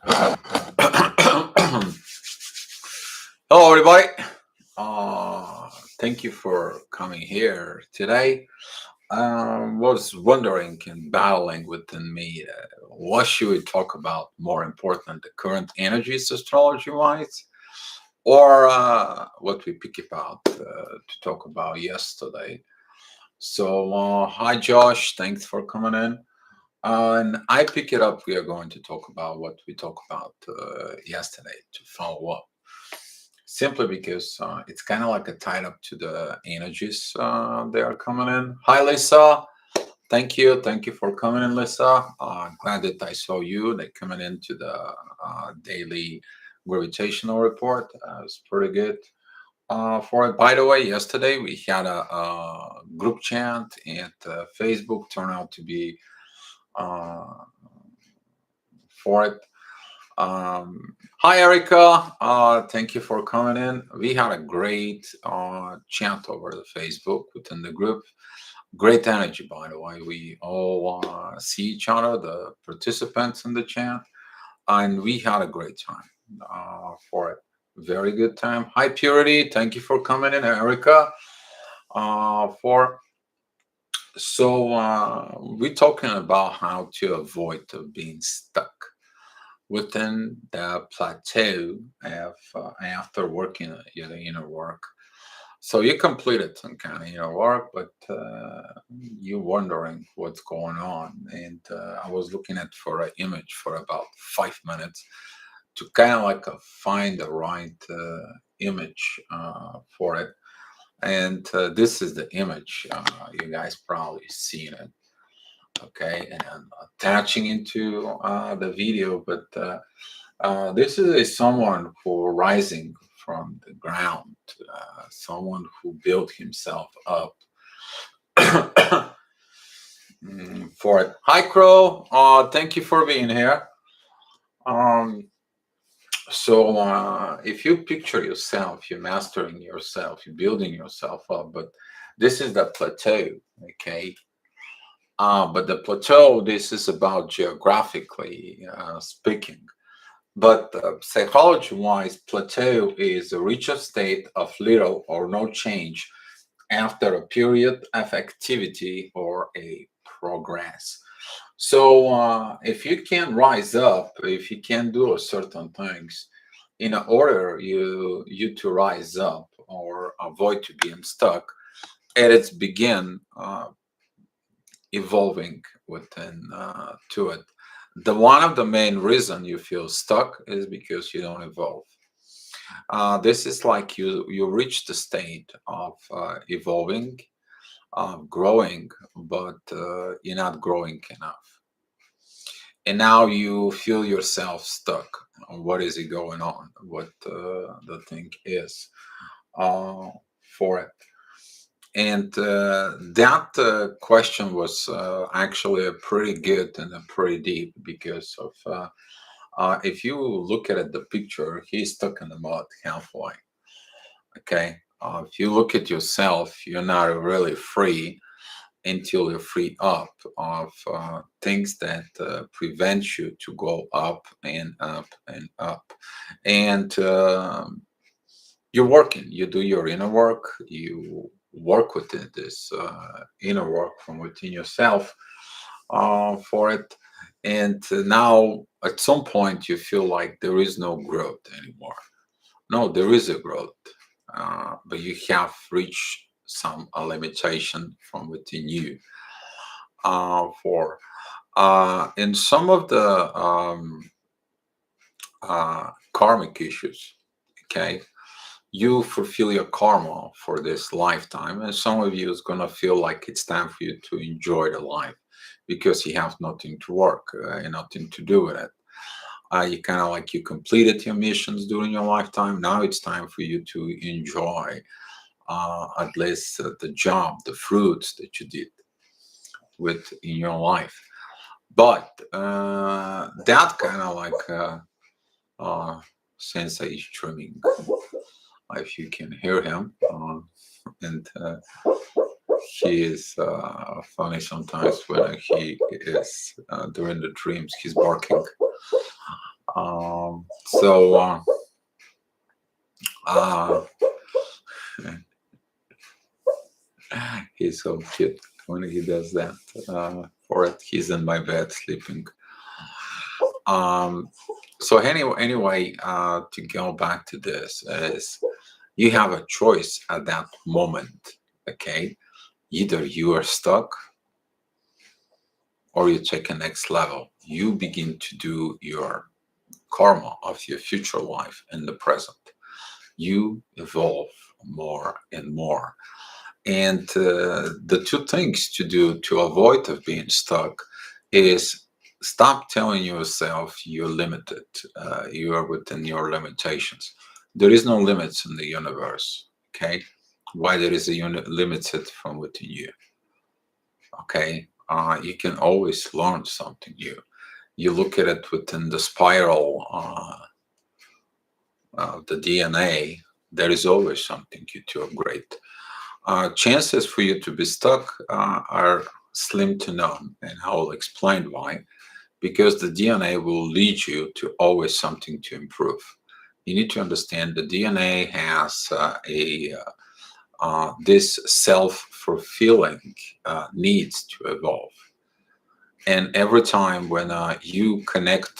Hello, everybody. Uh, Thank you for coming here today. Was wondering and battling within me, what should we talk about more important, the current energies astrology wise, or what we pick about to talk about yesterday? So, hi, Josh. Thanks for coming in. And I pick it up. We are going to talk about what we talked about yesterday to follow up. Simply because it's kind of like a tied up to the energies they are coming in. Hi, Lisa. Thank you for coming in, Lisa. Glad that I saw you. They coming into the daily gravitational report. It's pretty good. For it, by the way, yesterday we had a group chant, and Facebook turned out to be uh, for it. Hi, Erica. Thank you for coming in. We had a great chant over the Facebook within the group. Great energy, by the way. We all see each other, the participants in the chant, and we had a great time for it. Very good time. Hi, Purity. Thank you for coming in, Erica. For so we're talking about how to avoid being stuck within the plateau of after working your inner work. So you completed some kind of inner work, but you're wondering what's going on. And I was looking at for an image for about 5 minutes to kind of like find the right image for it. And this is the image. You guys probably seen it. Okay, and I'm attaching into the video, but this is someone who rising from the ground, someone who built himself up for it. Hi, Crow. Thank you for being here. Um, if you picture yourself, you're mastering yourself, you're building yourself up, but this is the plateau, okay? But the plateau, this is about geographically speaking. But psychology wise, plateau is a richer state of little or no change after a period of activity or a progress. So if you can rise up, if you can do a certain things in order you to rise up or avoid to being stuck, at its begin evolving within to it. The one of the main reason you feel stuck is because you don't evolve. This is like you reach the state of evolving, growing, but you're not growing enough, and now you feel yourself stuck. What is it going on? What the thing is uh, for it? And that question was actually a pretty good and a pretty deep because of if you look at it, the picture, he's stuck in the mud halfway. Okay. If you look at yourself, you're not really free until you're free up of things that prevent you to go up and up and up. And you're working, you do your inner work, you work within this inner work from within yourself for it. And now at some point you feel like there is no growth anymore. No, there is a growth, but you have reached some limitation from within you for in some of the karmic issues. Okay, you fulfill your karma for this lifetime, and some of you is gonna feel like it's time for you to enjoy the life because you have nothing to work and nothing to do with it. You kind of like you completed your missions during your lifetime. Now it's time for you to enjoy at least the job, the fruits that you did with in your life. But that kind of like sensei is trimming, if you can hear him, and he is funny sometimes when he is during the dreams. He's barking So uh, he's so cute when he does that. For it, he's in my bed sleeping. Um, so anyway, to go back to this is you have a choice at that moment. Okay, either you are stuck or you take a next level. You begin to do your karma of your future life in the present. You evolve more and more. And the two things to do to avoid of being stuck is stop telling yourself you're limited. You are within your limitations. There is no limits in the universe. Okay, why there is a unit limited from within you. Okay, you can always learn something new. You look at it within the spiral of the DNA. There is always something to upgrade. Chances for you to be stuck are slim to none, and I will explain why. Because the DNA will lead you to always something to improve. You need to understand the DNA has a this self-fulfilling needs to evolve, and every time when you connect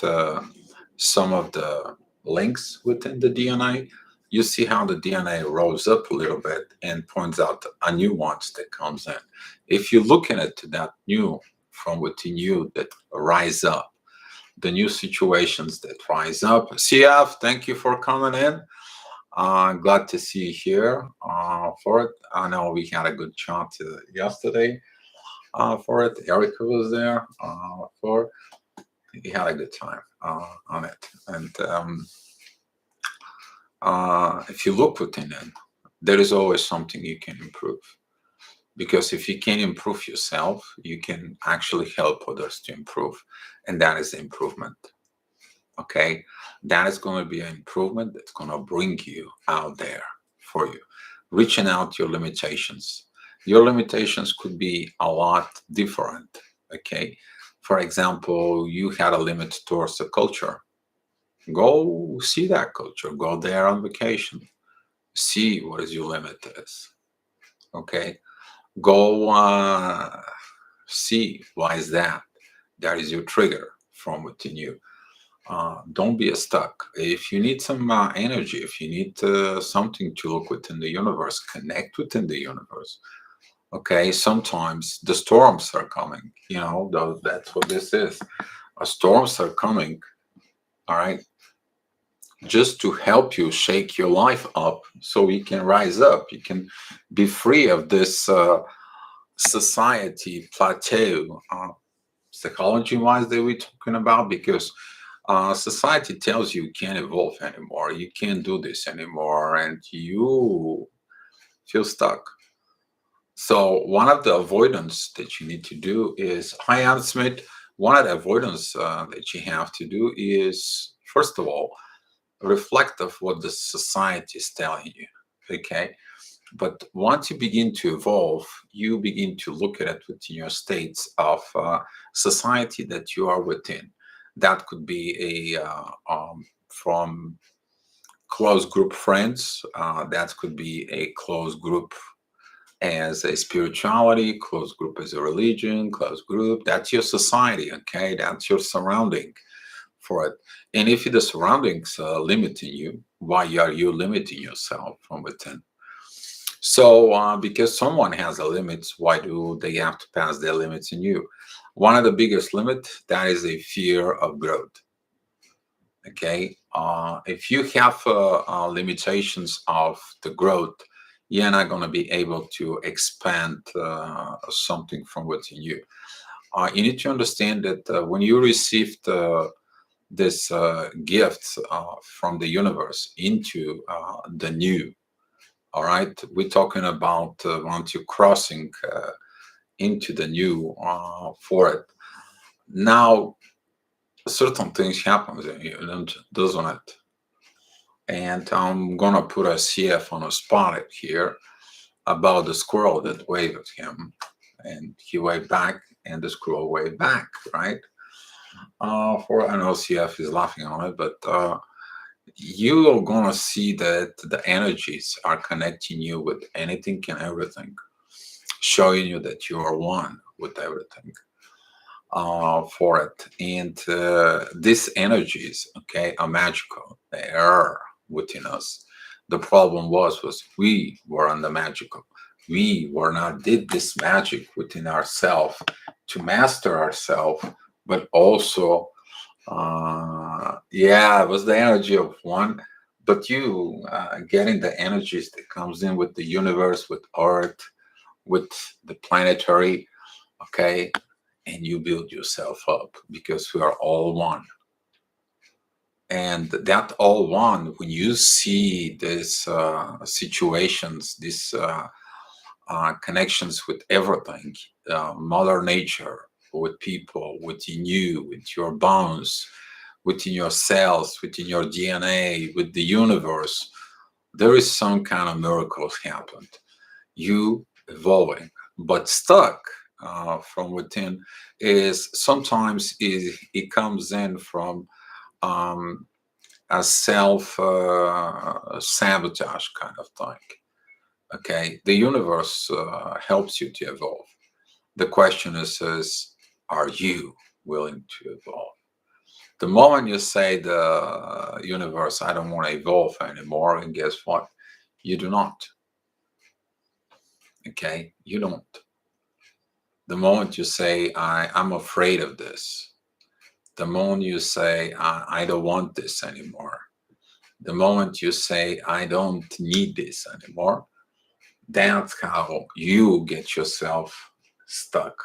some of the links within the DNA, you see how the DNA rolls up a little bit and points out a new ones that comes in. If you look at it to that new from within you that rise up, the new situations that rise up. CF, thank you for coming in. Glad to see you here for it. I know we had a good chat yesterday for it. Erica was there for. He had a good time on it, and if you look within it, there is always something you can improve. Because if you can improve yourself, you can actually help others to improve, and that is improvement. Okay, that is going to be an improvement that's going to bring you out there for you, reaching out your limitations. Your limitations could be a lot different. Okay, for example, you had a limit towards a culture. Go see that culture, go there on vacation, see what is your limit is. Okay, go see why is that. That is your trigger from within you. Don't be stuck. If you need some energy, if you need something to look within the universe, connect within the universe. Okay, sometimes the storms are coming. That's what this is. Storms are coming. All right, just to help you shake your life up so you can rise up. You can be free of this society plateau. Psychology wise that we're talking about, because society tells you can't evolve anymore, you can't do this anymore, and you feel stuck. So one of the avoidance that you need to do is, hi Adam Smith, one of the avoidance that you have to do is, first of all, reflect of what the society is telling you. Okay, but once you begin to evolve, you begin to look at it within your states of society that you are within. That could be from close group friends. That could be a close group as a spirituality, close group as a religion, close group. That's your society, okay? That's your surrounding for it. And if the surroundings are limiting you, why are you limiting yourself from within? So, because someone has a limit, why do they have to pass their limits in you? One of the biggest limit that is a fear of growth. Okay, if you have limitations of the growth, you're not going to be able to expand something from within you. You need to understand that when you received this gift from the universe into the new. All right, we're talking about once you're crossing into the new for it. Now, certain things happen, doesn't it? And I'm gonna put a CF on a spot here about the squirrel that waved at him, and he waved back, and the squirrel waved back, right? For an OCF is laughing on it, but you're gonna see that the energies are connecting you with anything and everything, showing you that you are one with everything. For it, and these energies, okay, are magical. They are within us. The problem was we were on the magical. We were not did this magic within ourselves to master ourselves, but also yeah, it was the energy of one, but you getting the energies that comes in with the universe, with earth, with the planetary, okay, and you build yourself up because we are all one. And that all one, when you see these situations, these connections with everything, Mother Nature, with people, within you, with your bones, within your cells, within your DNA, with the universe, there is some kind of miracles happened. You evolving, but stuck from within is sometimes it comes in from um, a self sabotage kind of thing. Okay, the universe helps you to evolve. The question is, are you willing to evolve? The moment you say the universe, I don't want to evolve anymore, and guess what? You do not. Okay, you don't. The moment you say, I'm afraid of this, the moment you say, I don't want this anymore, the moment you say, I don't need this anymore, that's how you get yourself stuck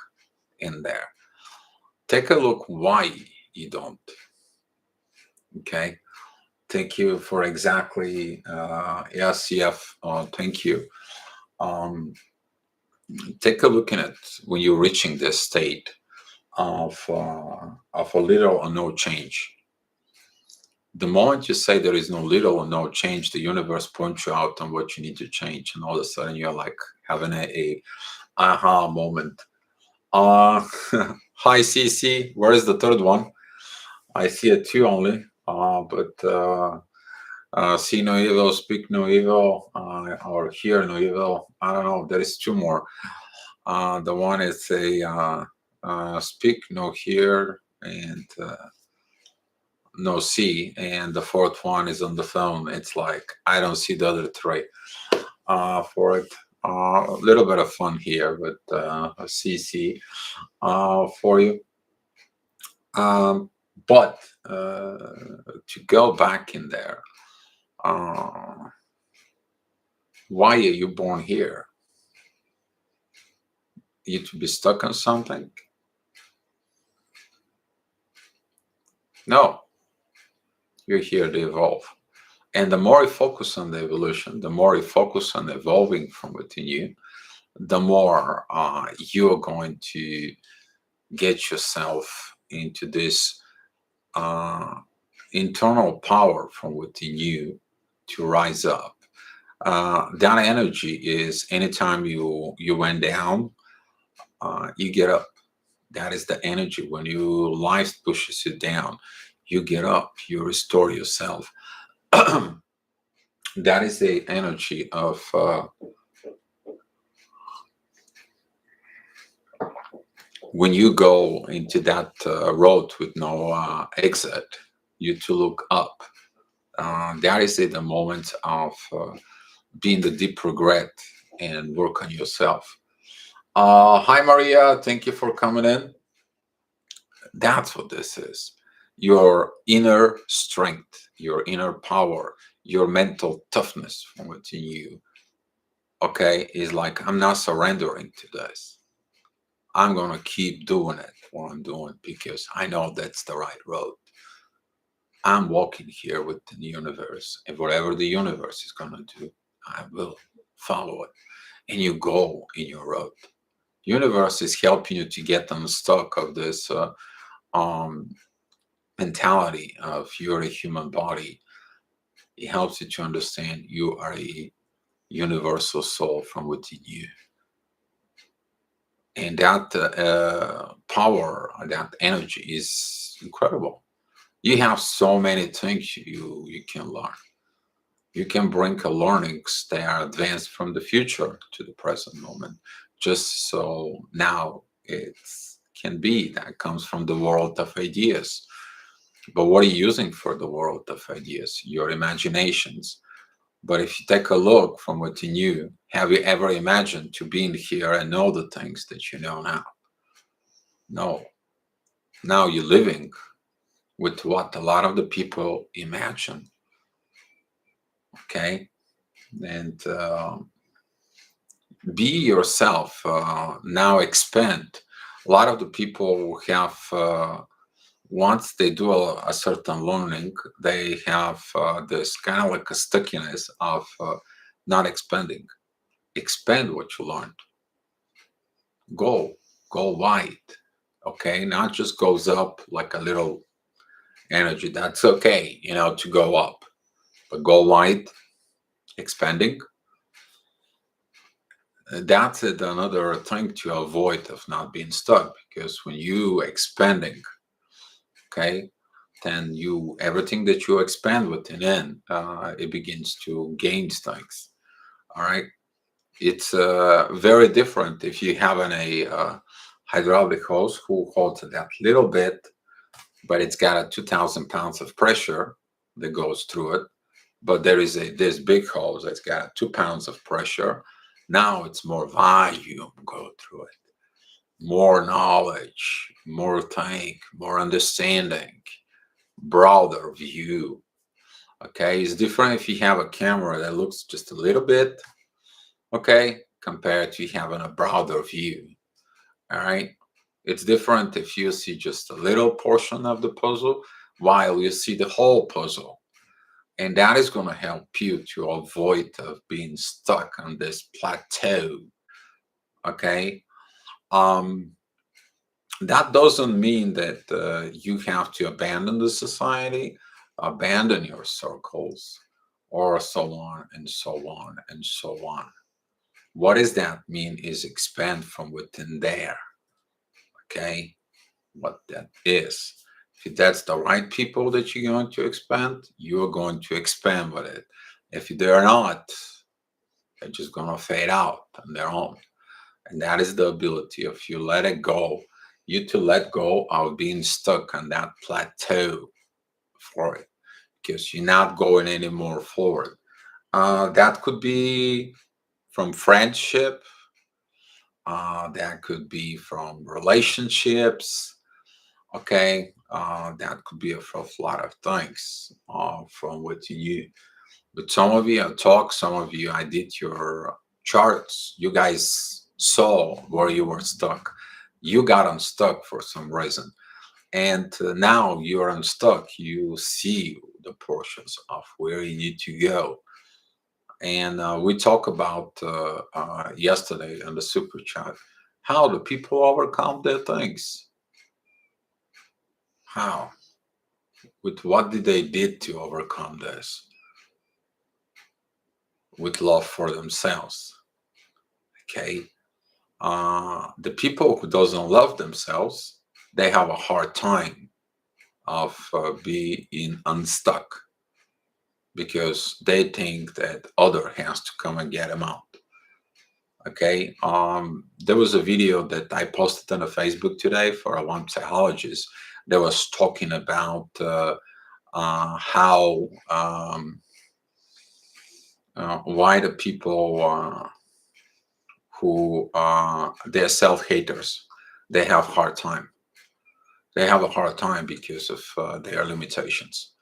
in there. Take a look why you don't. Okay. Thank you for exactly, SCF. Thank you. Um, Take a look in it when you're reaching this state of a little or no change. The moment you say there is no little or no change, the universe points you out on what you need to change, and all of a sudden you're like having a aha moment. Uh, Hi, CC. Where is the third one? I see a two only, but see no evil, speak no evil, or hear no evil. I don't know. There is two more. The one is a speak no hear and no see, and the fourth one is on the phone. It's like I don't see the other three. For it, a little bit of fun here with CC for you. Um, but to go back in there, uh, why are you born here? You to be stuck on something? No, you're here to evolve. And the more you focus on the evolution, the more you focus on evolving from within you, the more you're going to get yourself into this uh, internal power from within you to rise up. That energy is anytime you went down, you get up. That is the energy. When you life pushes you down, you get up. You restore yourself. That is the energy of when you go into that road with no exit. You to look up. That is the moment of being the deep regret and work on yourself. Hi, Maria. Thank you for coming in. That's what this is. Your inner strength, your inner power, your mental toughness from within you. Okay, is like I'm not surrendering to this. I'm gonna keep doing it what I'm doing because I know that's the right road. I'm walking here with the universe, and whatever the universe is gonna do, I will follow it. And you go in your road. Universe is helping you to get unstuck of this um, mentality of you're a human body. It helps you to understand you are a universal soul from within you. And that power, that energy is incredible. You have so many things you can learn. You can bring a learnings that are advanced from the future to the present moment. Just so now it can be that comes from the world of ideas. But what are you using for the world of ideas? Your imaginations. But if you take a look from within you, have you ever imagined to be in here and know the things that you know now? No. Now you're living with what a lot of the people imagine. Okay. And be yourself. Now expand. A lot of the people who have, once they do a certain learning, they have this kind of like a stickiness of not expanding. Expand what you learned. Go, go wide. Okay, not just goes up like a little energy. That's okay, to go up, but go wide, expanding. That's it, another thing to avoid of not being stuck, because when you expanding, okay, then you everything that you expand within, it begins to gain things. All right, it's very different if you have a hydraulic hose who holds that little bit, but it's got a 2,000 pounds of pressure that goes through it. But there is this big hose that's got 2 pounds of pressure. Now it's more volume go through it, more knowledge, more think, more understanding, broader view. Okay, it's different if you have a camera that looks just a little bit, okay, compared to having a broader view. All right, it's different if you see just a little portion of the puzzle while you see the whole puzzle. And that is going to help you to avoid of being stuck on this plateau. Okay, um, that doesn't mean that you have to abandon the society, abandon your circles, or so on and so on and so on. What does that mean is expand from within there. Okay, what that is. If that's the right people that you're going to expand, you're going to expand with it. If they're not, they're just going to fade out on their own. And that is the ability of you let it go, you to let go of being stuck on that plateau for it, because you're not going anymore forward. That could be from friendship, that could be from relationships, okay? That could be from a lot of things from what you. But some of you I talked, some of you I did your charts. You guys saw where you were stuck. You got unstuck for some reason. And now you're unstuck. You see the portions of where you need to go. And we talked about yesterday on the super chat how do people overcome their things? How? With what did they did to overcome this? With love for themselves. Okay, the people who doesn't love themselves, they have a hard time of being unstuck, because they think that other has to come and get them out. Okay, there was a video that I posted on the Facebook today for one psychologist that was talking about how why the people who they're self-haters, they have hard time. They have a hard time because of their limitations.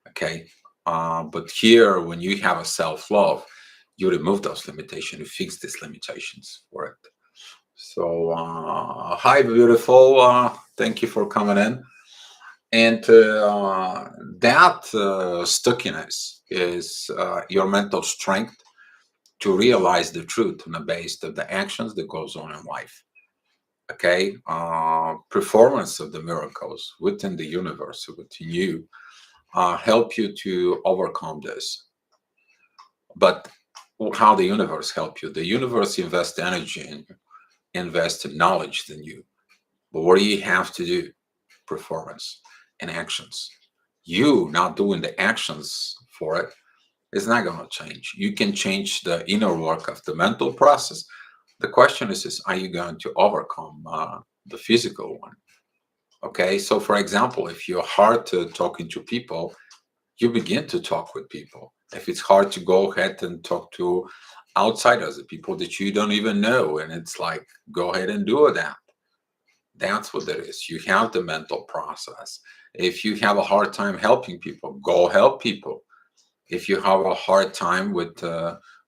Okay, but here when you have a self-love, you remove those limitations, you fix these limitations for it. So hi beautiful, thank you for coming in. And that stickiness is your mental strength to realize the truth on the base of the actions that goes on in life. Okay, performance of the miracles within the universe, within you, help you to overcome this. But how the universe help you? The universe invests energy invest in knowledge than you. But what do you have to do? Performance and actions. You not doing the actions for it is not going to change. You can change the inner work of the mental process. The question is are you going to overcome the physical one? Okay, so for example, if you're hard to talking to people, you begin to talk with people. If it's hard to go ahead and talk to outsiders, the people that you don't even know, and it's like, go ahead and do that. That's what it is. You have the mental process. If you have a hard time helping people, go help people. If you have a hard time with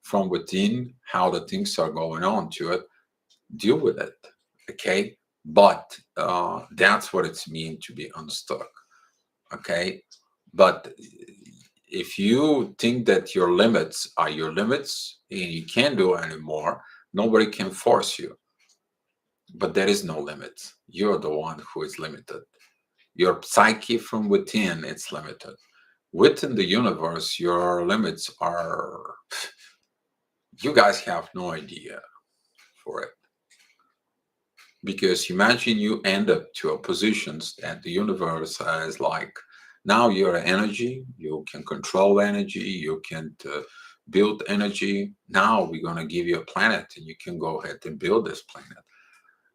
from within how the things are going on to it, deal with it. Okay, but that's what it's mean to be unstuck. Okay, but if you think that your limits are your limits and you can't do anymore, nobody can force you. But there is no limit. You're the one who is limited. Your psyche from within it's limited. Within the universe, your limits are, you guys have no idea for it. Because imagine you end up to a positions that the universe has like, now you're energy, you can control energy, you can build energy. Now we're going to give you a planet and you can go ahead and build this planet.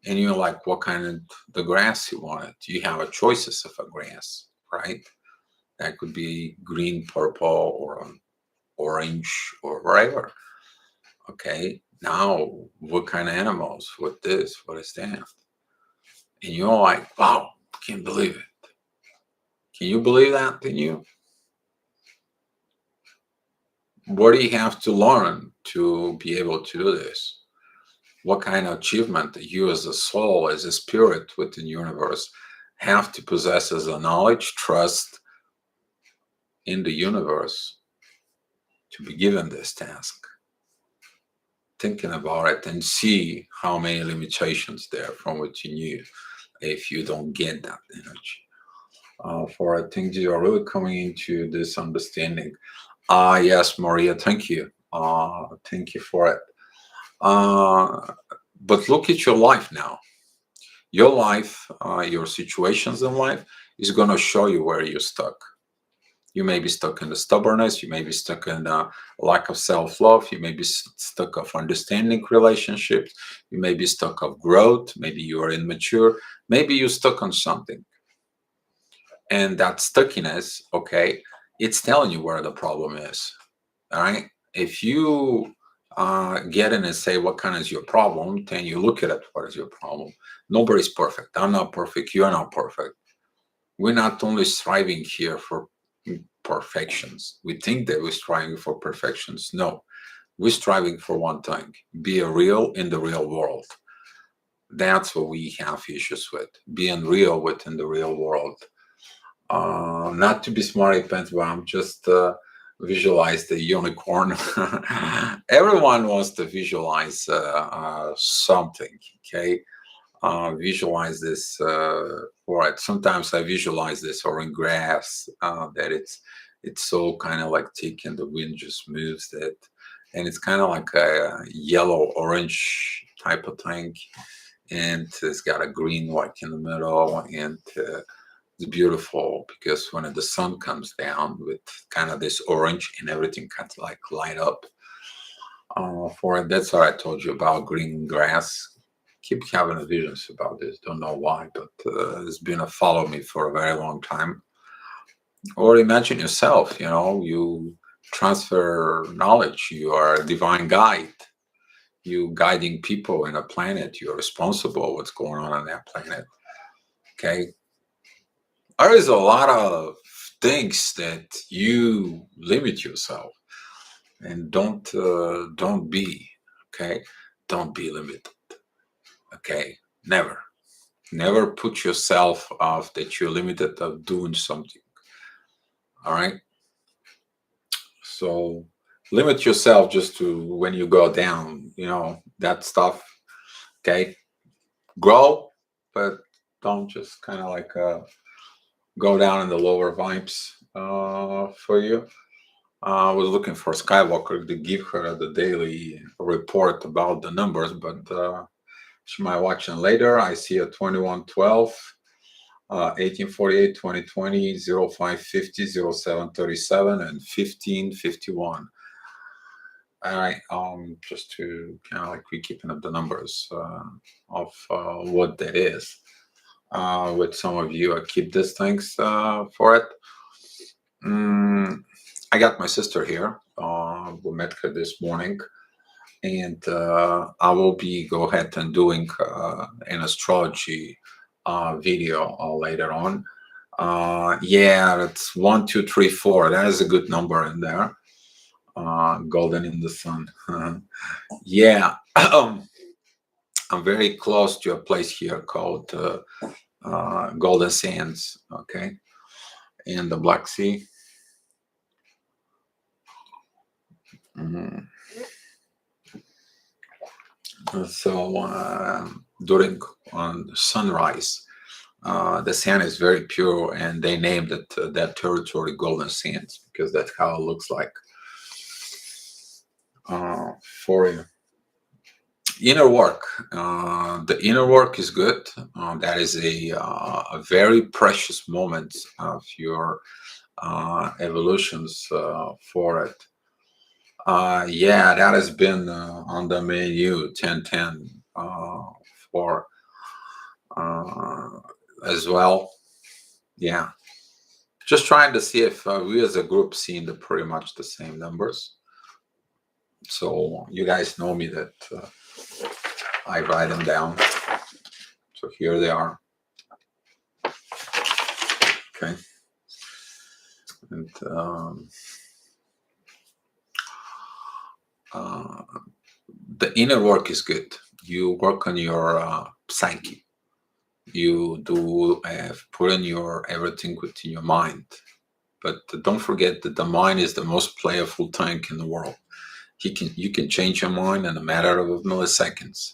And you're like, what kind of the grass you want? You have a choices of a grass, right? That could be green, purple, or orange, or whatever. Okay, now what kind of animals? What this? What is that? And you're like, wow, can't believe it. Can you believe that? Can you? What do you have to learn to be able to do this? What kind of achievement you as a soul, as a spirit within the universe have to possess as a knowledge, trust in the universe to be given this task? Thinking about it and see how many limitations there from within you if you don't get that energy. For I think you are really coming into this understanding. Yes, Maria, thank you. Thank you for it. Uh, but look at your life now. Your life, your situations in life is going to show you where you're stuck. You may be stuck in the stubbornness. You may be stuck in lack of self-love. You may be stuck of understanding relationships. You may be stuck of growth. Maybe you are immature. Maybe you're stuck on something. And that stuckiness, okay, it's telling you where the problem is. All right. If you get in and say, what kind is your problem? Then you look at it. What is your problem? Nobody's perfect. I'm not perfect. You're not perfect. We're not only striving here for perfections. We think that we're striving for perfections. No, we're striving for one thing: be a real in the real world. That's what we have issues with, being real within the real world. Not to be smarty pants, but I'm just visualize the unicorn. Everyone wants to visualize something. Okay, visualize this for it. Sometimes I visualize this or in grass that it's so kind of like thick and the wind just moves it, and it's kind of like a yellow orange type of thing, and it's got a green like in the middle, and it's beautiful because when the sun comes down with kind of this orange and everything kind of like light up. For it, that's what I told you about green grass. Keep having visions about this. Don't know why, but it's been a follow me for a very long time. Or imagine yourself, you transfer knowledge. You are a divine guide. You guiding people in a planet. You're responsible what's going on that planet. Okay, there is a lot of things that you limit yourself, and don't be, okay, don't be limited. Okay, never put yourself off that you're limited of doing something. All right, so limit yourself just to when you go down, that stuff. Okay, grow, but don't just kind of like go down in the lower vibes for you. I was looking for Skywalker to give her the daily report about the numbers, but She might watching later. I see a 2112, 1848, 2020, 0550, 0737, and 1551. All right, just to kind of like we keeping up the numbers of what that is. With some of you, I keep these things for it. Mm, I got my sister here. We met her this morning, and I will be go ahead and doing an astrology video later on. Yeah, that's 1, 2, 3, 4. That is a good number in there. Golden in the sun. Yeah, I'm very close to a place here called Golden Sands. Okay, in the Black Sea. Mhm. So during on sunrise, the sand is very pure, and they named it that territory Golden Sands because that's how it looks like. For inner work, the inner work is good. That is a very precious moment of your evolutions for it. Yeah, that has been on the menu 1010 for uh, as well. Yeah, just trying to see if we as a group seeing the pretty much the same numbers. So you guys know me that I write them down. So here they are. Okay, and uh, the inner work is good. You work on your psyche. You do put in your everything within your mind. But don't forget that the mind is the most playful tank in the world. You can change your mind in a matter of milliseconds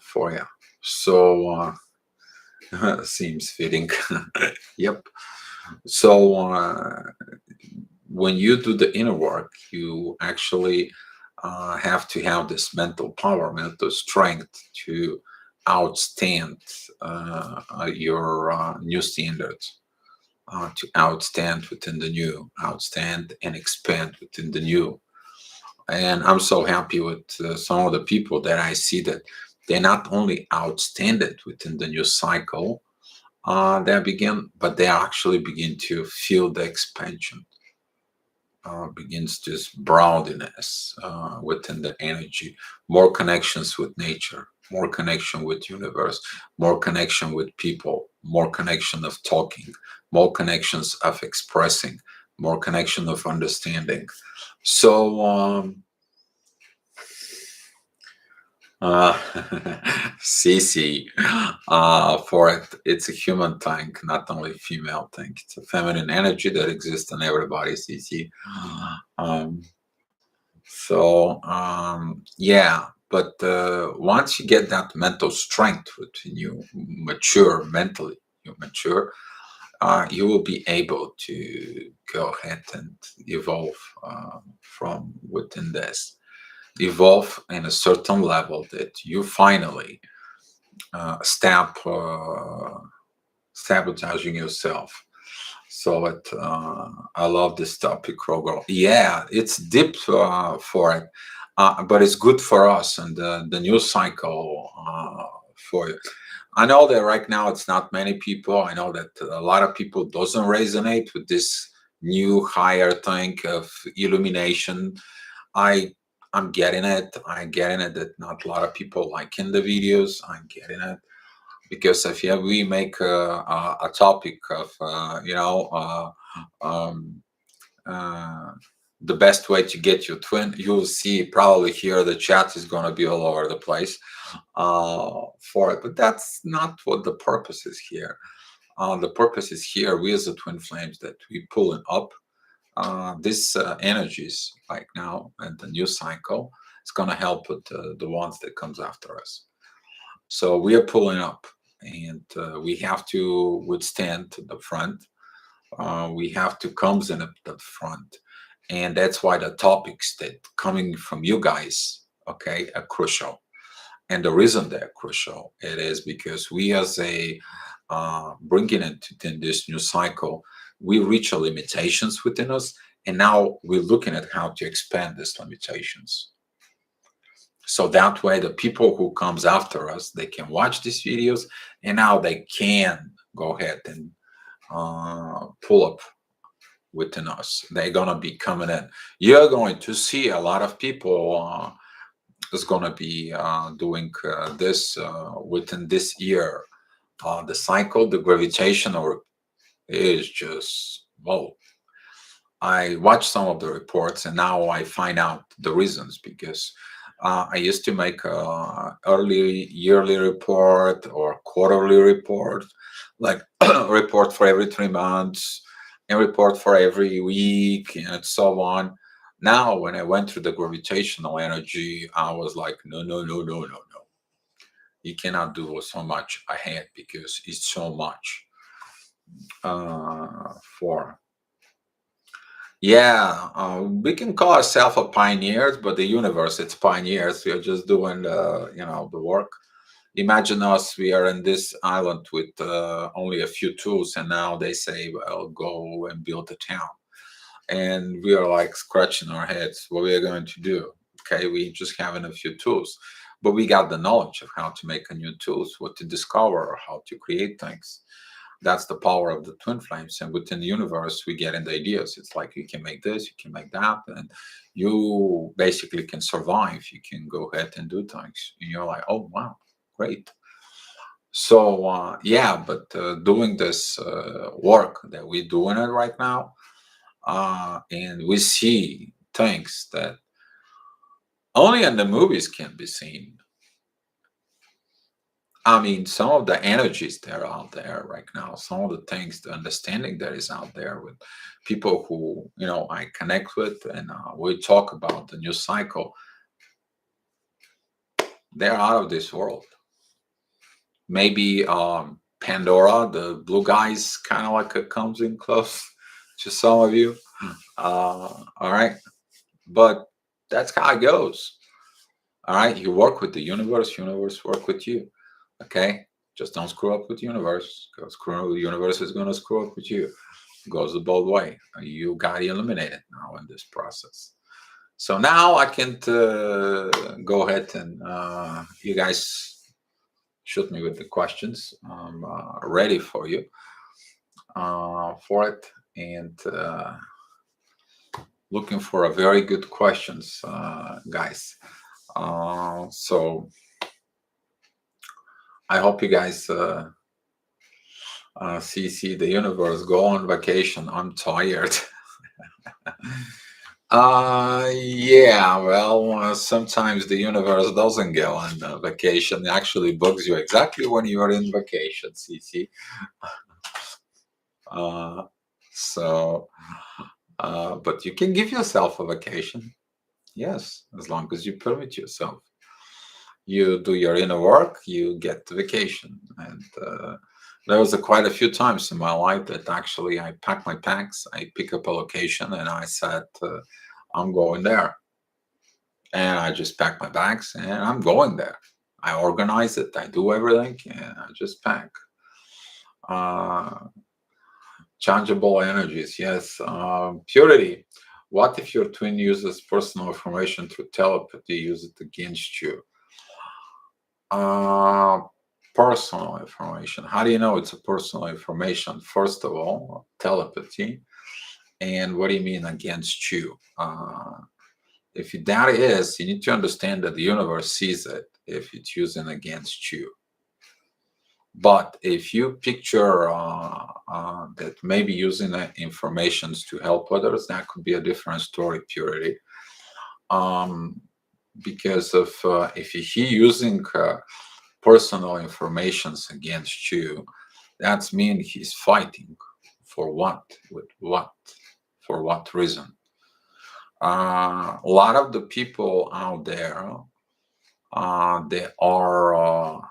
for you. So seems fitting. Yep. So when you do the inner work, you actually have to have this mental power, mental strength to outstand your new standards, to outstand within the new, outstand and expand within the new. And I'm so happy with some of the people that I see that they not only outstand it within the new cycle, they begin, but they actually begin to feel the expansion. Begins this broadness within the energy, more connections with nature, more connection with universe, more connection with people, more connection of talking, more connections of expressing, more connection of understanding. So uh, CC, for it, it's a human tank, not only female tank. It's a feminine energy that exists in everybody, CC. Um, yeah, but once you get that mental strength within you, mature mentally, you mature, you will be able to go ahead and evolve from within this. Evolve in a certain level that you finally stop sabotaging yourself. So I love this topic, Rogo. Yeah, it's deep for it, but it's good for us and the news cycle for it. I know that right now it's not many people. I know that a lot of people doesn't resonate with this new higher thing of illumination. I I'm getting it. I'm getting it that not a lot of people liking the videos. I'm getting it because if yeah, we make a topic of um, uh, the best way to get your twin, you'll see probably here the chat is going to be all over the place for it, but that's not what the purpose is here. The purpose is here we as the twin flames that we pulling up this energies like now and the new cycle is going to help with the ones that comes after us. So we are pulling up, and we have to withstand the front. We have to comes in at the front, and that's why the topics that coming from you guys, okay, are crucial. And the reason they're crucial, it is because we as a bringing it in this new cycle, we reach a limitations within us, and now we're looking at how to expand these limitations. So that way, the people who comes after us, they can watch these videos, and now they can go ahead and pull up within us. They're gonna be coming in. You're going to see a lot of people is gonna be doing this within this year. The cycle, the gravitational is just whoa. I watched some of the reports, and now I find out the reasons because I used to make a early yearly report or quarterly report, like report for every 3 months and report for every week and so on. Now, when I went through the gravitational energy, I was like, no, no, no, no, no, no. You cannot do so much ahead because it's so much for. Yeah, we can call ourselves a pioneers, but the universe, it's pioneers. We are just doing the work. Imagine us, we are in this island with only a few tools, and now they say, well, go and build a town. And we are like scratching our heads, what we are going to do. Okay, we just having a few tools, but we got the knowledge of how to make a new tools, what to discover, or how to create things. That's the power of the twin flames. And within the universe, we get in the ideas. It's like you can make this, you can make that, and you basically can survive. You can go ahead and do things. And you're like, oh wow, great. So yeah, but doing this work that we're doing it right now, and we see things that only in the movies can be seen. I mean, some of the energies that are out there right now, some of the things, the understanding that is out there with people who, I connect with, and we talk about the new cycle, they're out of this world. Maybe Pandora, the blue guys, kind of like it comes in close to some of you. All right. But that's how it goes. All right. You work with the universe work with you. Okay. Just don't screw up with the universe, because the universe is going to screw up with you. It goes the both way. You got eliminated now in this process. So now I can go ahead and you guys shoot me with the questions. I'm ready for you for it, and looking for a very good questions, guys. So I hope you guys see the universe go on vacation. I'm tired. Yeah, well, sometimes the universe doesn't go on vacation. It actually bugs you exactly when you are in vacation, CC. Uh, so, but you can give yourself a vacation. Yes, as long as you permit yourself. You do your inner work, you get the vacation. And there was quite a few times in my life that actually I packed my packs, I pick up a location, and I said, I'm going there. And I just pack my bags and I'm going there. I organize it, I do everything, and I just pack. Uh, Changeable energies, yes. Purity. What if your twin uses personal information through telepathy, use it against you? Uh, Personal information. How do you know it's a personal information? First of all, telepathy. And what do you mean against you? If that is, you need to understand that the universe sees it if it's using against you. But if you picture that maybe using informations to help others, that could be a different story, purity. Um, because of if he using personal informations against you, that's mean he's fighting for what? With what? For what reason? A lot of the people out there, they are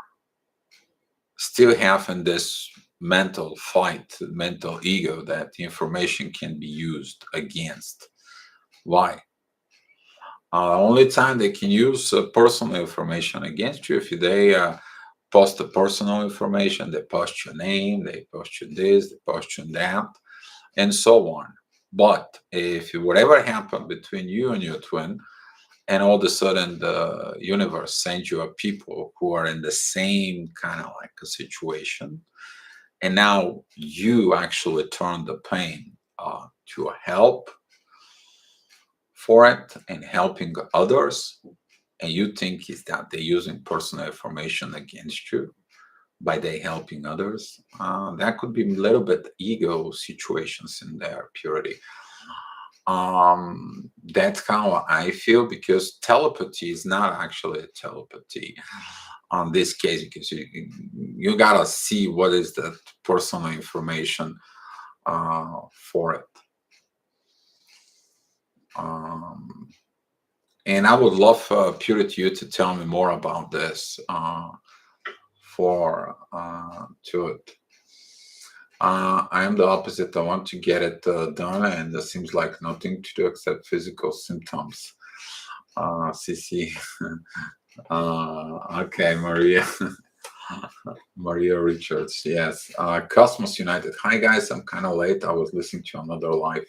still having this mental fight, mental ego that the information can be used against. Why? Only time they can use personal information against you if they post the personal information, they post your name, they post you this, they post you that, and so on. But if whatever happened between you and your twin, and all of a sudden the universe sends you a people who are in the same kind of like a situation, and now you actually turn the pain to a help for it and helping others, and you think is that they're using personal information against you by they helping others, that could be a little bit ego situations in their purity. That's how I feel, because telepathy is not actually a telepathy on this case, because you gotta see what is the personal information for it. um, and I would love purity you to tell me more about this for to it. I am the opposite. I want to get it done, and there seems like nothing to do except physical symptoms. CC. Okay, Maria. Maria Richards. Yes. Cosmos United. Hi, guys. I'm kind of late. I was listening to another live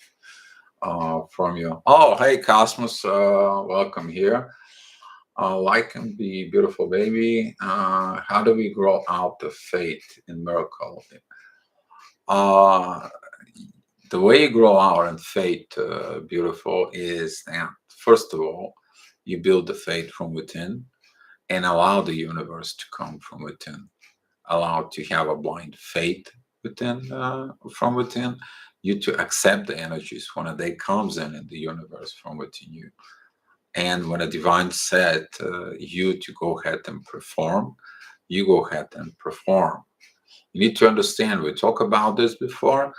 from you. Oh, hey, Cosmos. Welcome here. Like and be beautiful, baby. How do we grow out the faith in miracle? Uh, the way you grow out and faith, beautiful, is that first of all, you build the faith from within and allow the universe to come from within. Allow to have a blind faith within, from within you, to accept the energies when they comes in the universe from within you. And when a divine said you to go ahead and perform, you go ahead and perform. You need to understand, we talked about this before.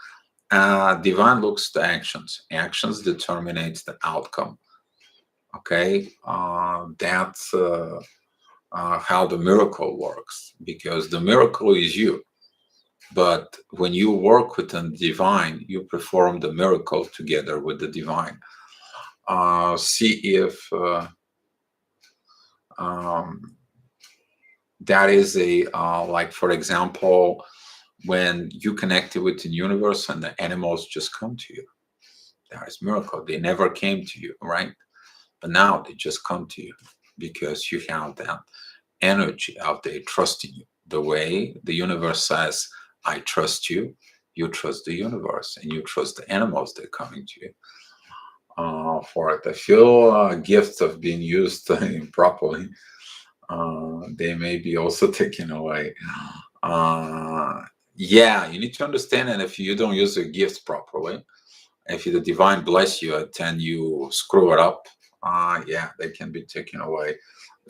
Divine looks to actions. Actions determines the outcome. Okay, that's how the miracle works, because the miracle is you. But when you work with the divine, you perform the miracle together with the divine. See if um, that is a like, for example, when you connected with the universe and the animals just come to you. That is miracle. They never came to you, right? But now they just come to you because you have that energy out there trusting you. The way the universe says, I trust you, you trust the universe, and you trust the animals that are coming to you for it. I feel gifts of being used improperly. They may be also taken away. Uh, yeah, you need to understand that if you don't use your gifts properly, if the divine bless you and then you screw it up, yeah, they can be taken away.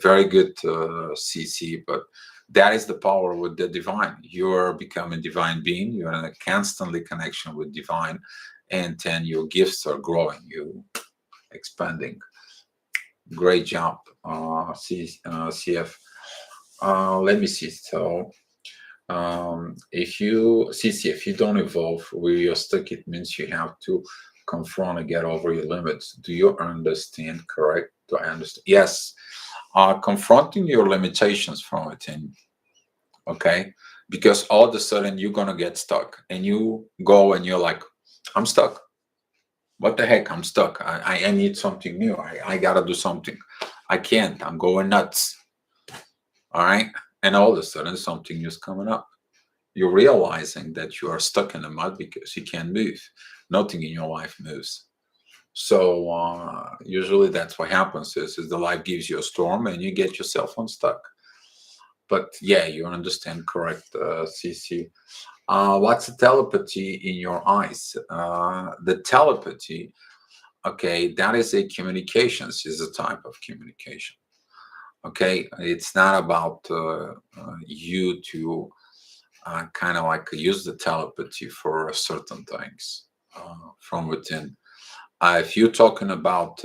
Very good, CC, but that is the power with the divine. You're becoming divine being. You're in a constantly connection with divine, and then your gifts are growing. You expanding. Great job, CF. Let me see. So, if you CC, if you don't evolve where you're stuck, it means you have to confront and get over your limits. Do you understand? Correct? Do I understand? Yes. Confronting your limitations from within. Okay, because all of a sudden you're gonna get stuck, and you go and you're like, I'm stuck. What the heck? I'm stuck. I need something new. I gotta do something. I can't. I'm going nuts. All right. And all of a sudden something new is coming up. You're realizing that you are stuck in the mud because you can't move. Nothing in your life moves. So usually that's what happens is the life gives you a storm and you get yourself unstuck. But yeah, you understand correct, CC. What's the telepathy in your eyes? The telepathy, okay, that is a communications, is a type of communication. Okay, it's not about you to kind of like use the telepathy for certain things from within. If you're talking about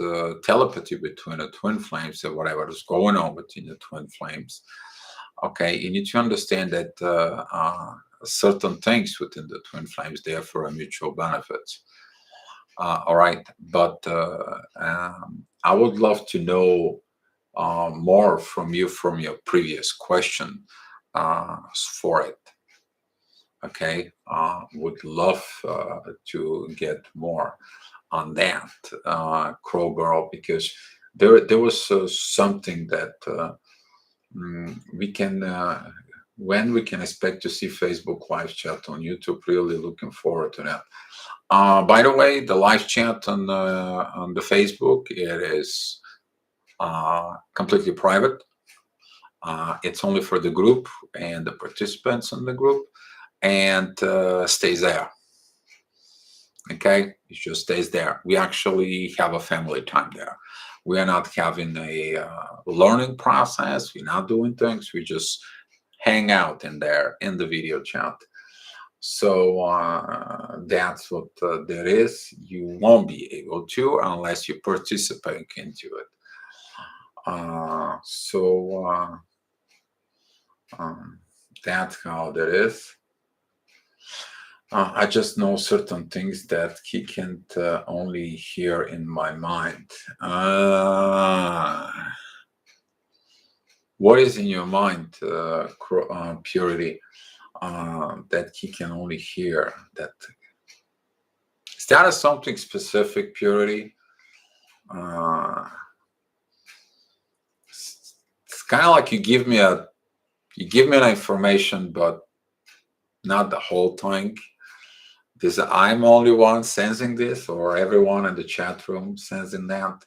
telepathy between the twin flames or whatever is going on between the twin flames, okay, you need to understand that certain things within the twin flames they are for a mutual benefit. All right, but I would love to know more from you from your previous question for it. Okay, would love to get more on that, Crow Girl, because there was something that we can when we can expect to see Facebook live chat on YouTube. Really looking forward to that. By the way, the live chat on the Facebook, it is completely private. It's only for the group and the participants in the group, and stays there. Okay, it just stays there. We actually have a family time there. We are not having a learning process. We're not doing things. We just hang out in there in the video chat. So that's what there is. You won't be able to unless you participate into it. Um, that's how that is. I just know certain things that he can't only hear in my mind. What is in your mind, Purity, that he can only hear? That is that something specific, Purity? It's kind of like you give me an information, but not the whole thing. This I'm only one sensing this, or everyone in the chat room sensing that.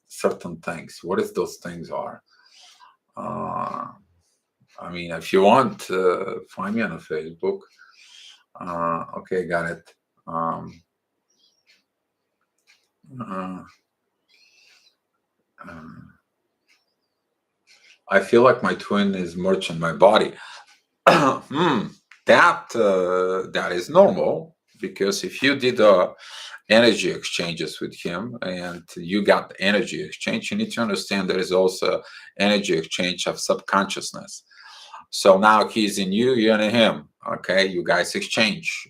Certain things. What is those things are? I mean, if you want, find me on a Facebook. Okay, got it. Uh, I feel like my twin is merged in my body. That is normal, because if you did energy exchanges with him and you got energy exchange, you need to understand there is also energy exchange of subconsciousness. So now he's in you, you're in him. Okay, you guys exchange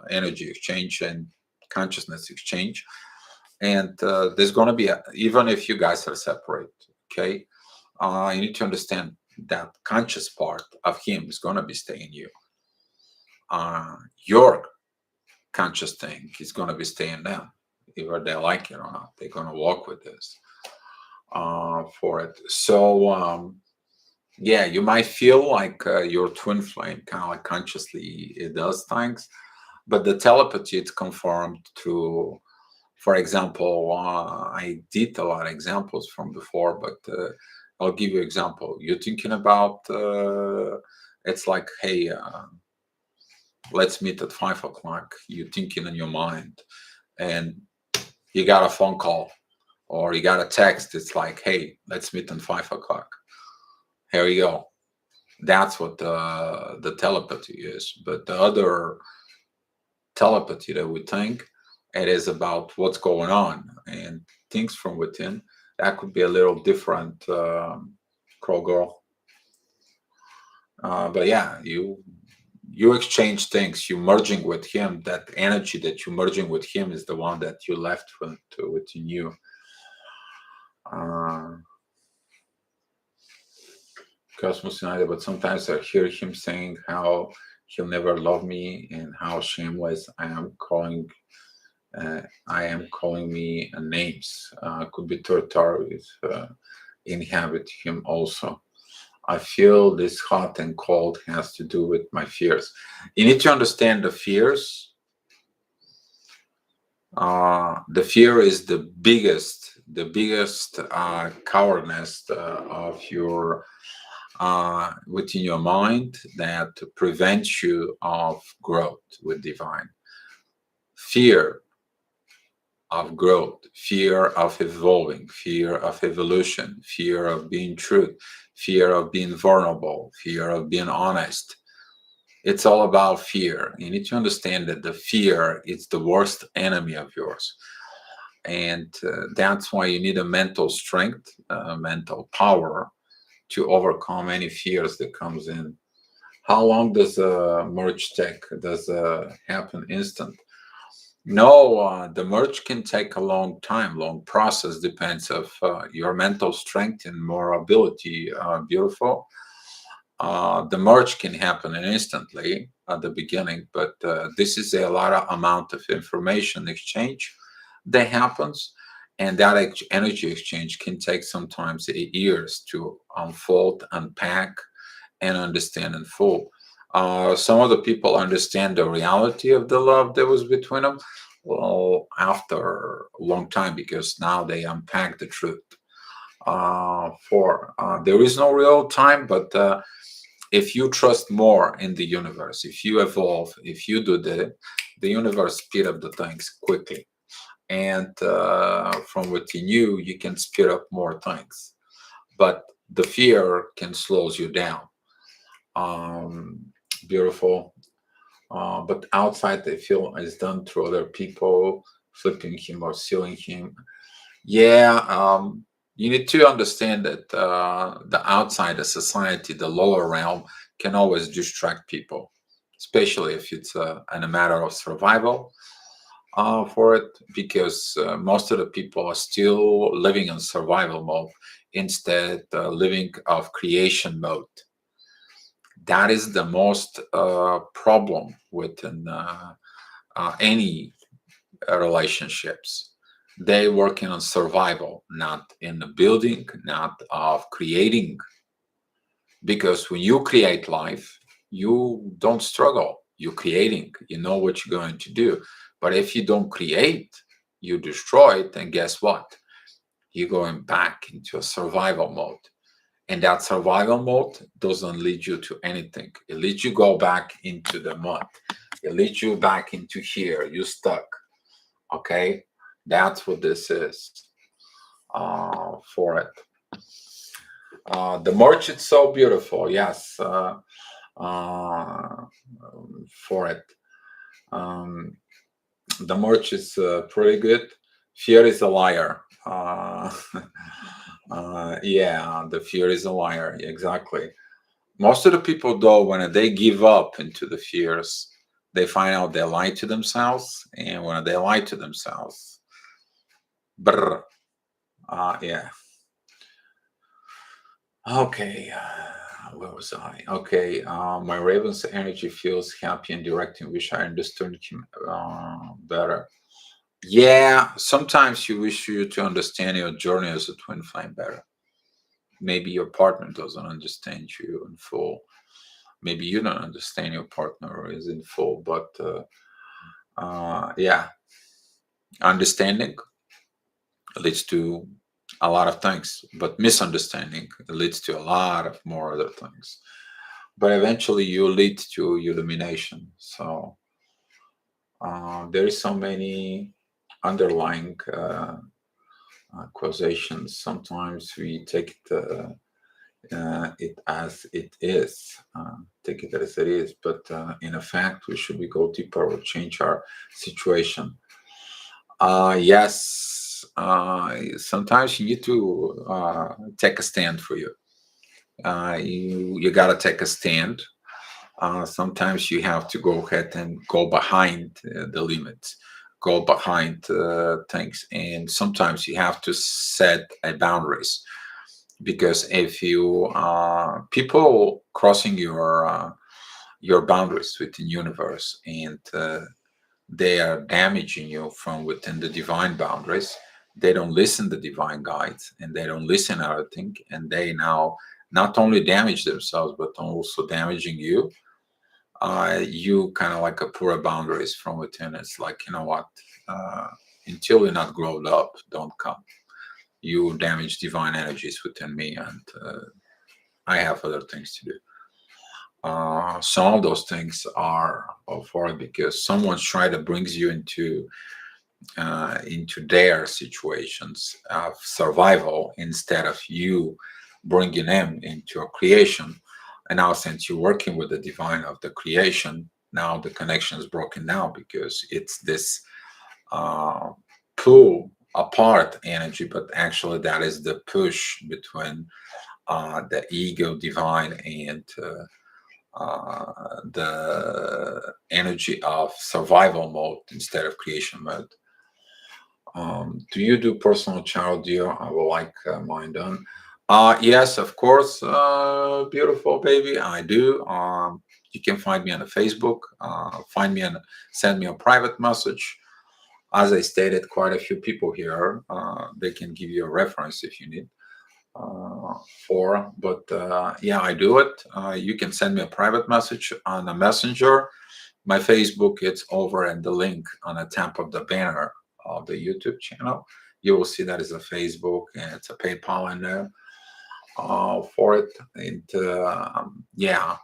energy exchange and consciousness exchange, and there's going to be even if you guys are separate. Okay, you need to understand that conscious part of him is going to be staying you. Your conscious thing is going to be staying them, either they like it or not. They're going to walk with this for it. So yeah, you might feel like your twin flame kind of like consciously it does things, but the telepathy it's confirmed through. For example, I did a lot of examples from before, but I'll give you an example. You're thinking about it's like, hey, let's meet at 5 o'clock. You're thinking in your mind, and you got a phone call or you got a text. It's like, hey, let's meet at 5 o'clock. Here you go. That's what the telepathy is. But the other telepathy that we think, it is about what's going on and things from within. That could be a little different, Crow Girl. But yeah, you exchange things. You merging with him. That energy that you merging with him is the one that you left within you. Cosmos United, but sometimes I hear him saying how he'll never love me and how shameless I am calling me names. Could be territories inhabit him also. I feel this hot and cold has to do with my fears. You need to understand the fears. The fear is the biggest cowardness of your within your mind that prevents you of growth with divine. Fear of growth, fear of evolving, fear of evolution, fear of being truth, fear of being vulnerable, fear of being honest. It's all about fear. You need to understand that the fear is the worst enemy of yours. And that's why you need a mental strength, mental power to overcome any fears that comes in. How long does a merge take? Does happen instant? No, the merge can take a long time, long process. Depends of your mental strength and more ability. Beautiful. The merge can happen instantly at the beginning, but this is a lot of amount of information exchange that happens, and that energy exchange can take sometimes years to unfold, unpack, and understand in full. Some of the people understand the reality of the love that was between them, well, after a long time, because now they unpack the truth. For There is no real time, but if you trust more in the universe, if you evolve, if you do the universe speed up the things quickly, and from within you can speed up more things. But the fear can slows you down. um, Beautiful. But outside, they feel is done through other people, flipping him or sealing him. Yeah, you need to understand that the outside, the society, the lower realm can always distract people, especially if it's in a matter of survival for it, because most of the people are still living in survival mode instead living of creation mode. That is the most problem within any relationships. They working on survival, not in the building, not of creating. Because when you create life, you don't struggle. You're creating. You know what you're going to do. But if you don't create, you destroy it. And guess what? You're going back into a survival mode. And that survival mode doesn't lead you to anything. It leads you go back into the mud. It leads you back into here. You're stuck. Okay, that's what this is for it. The merch is so beautiful. Yes, uh, for it. Um, the merch is pretty good. Fear is a liar. Yeah, the fear is a liar. Exactly. Most of the people, though, when they give up into the fears, they find out they lie to themselves, and when they lie to themselves, brr, yeah. Okay, where was I? Okay, my Raven's energy feels happy and directing. Wish I understood him better. Yeah, sometimes you wish you to understand your journey as a twin flame better. Maybe your partner doesn't understand you in full. Maybe you don't understand your partner is in full, but yeah, understanding leads to a lot of things, but misunderstanding leads to a lot of more other things. But eventually, you lead to illumination. So there is so many underlying causations. Sometimes we take it as it is, take it as it is. But in effect, we should we go deeper or change our situation. Yes, sometimes you need to take a stand for you. You gotta take a stand. Sometimes you have to go ahead and go behind the limits, go behind things, and sometimes you have to set a boundaries, because if you people crossing your boundaries within universe, and they are damaging you from within the divine boundaries. They don't listen to divine guides, and they don't listen to everything, and they now not only damage themselves but also damaging you. You kind of like a poor boundaries from within. It's like, you know what, uh, until you're not grown up, don't come. You damage divine energies within me, and I have other things to do. Some of those things are for it because someone's trying to brings you into their situations of survival instead of you bringing them into a creation. And now, since you're working with the divine of the creation, now the connection is broken now because it's this uh, pull apart energy, but actually, that is the push between the ego divine and the energy of survival mode instead of creation mode. Do you do personal child deal? I would like mine done. Yes, of course, beautiful baby. I do. You can find me on the Facebook. Find me and send me a private message. As I stated, quite a few people here. They can give you a reference if you need uh, for. But yeah, I do it. You can send me a private message on a messenger. My Facebook, it's over at the link on the top of the banner of the YouTube channel. You will see that is a Facebook and it's a PayPal in there for it. And yeah,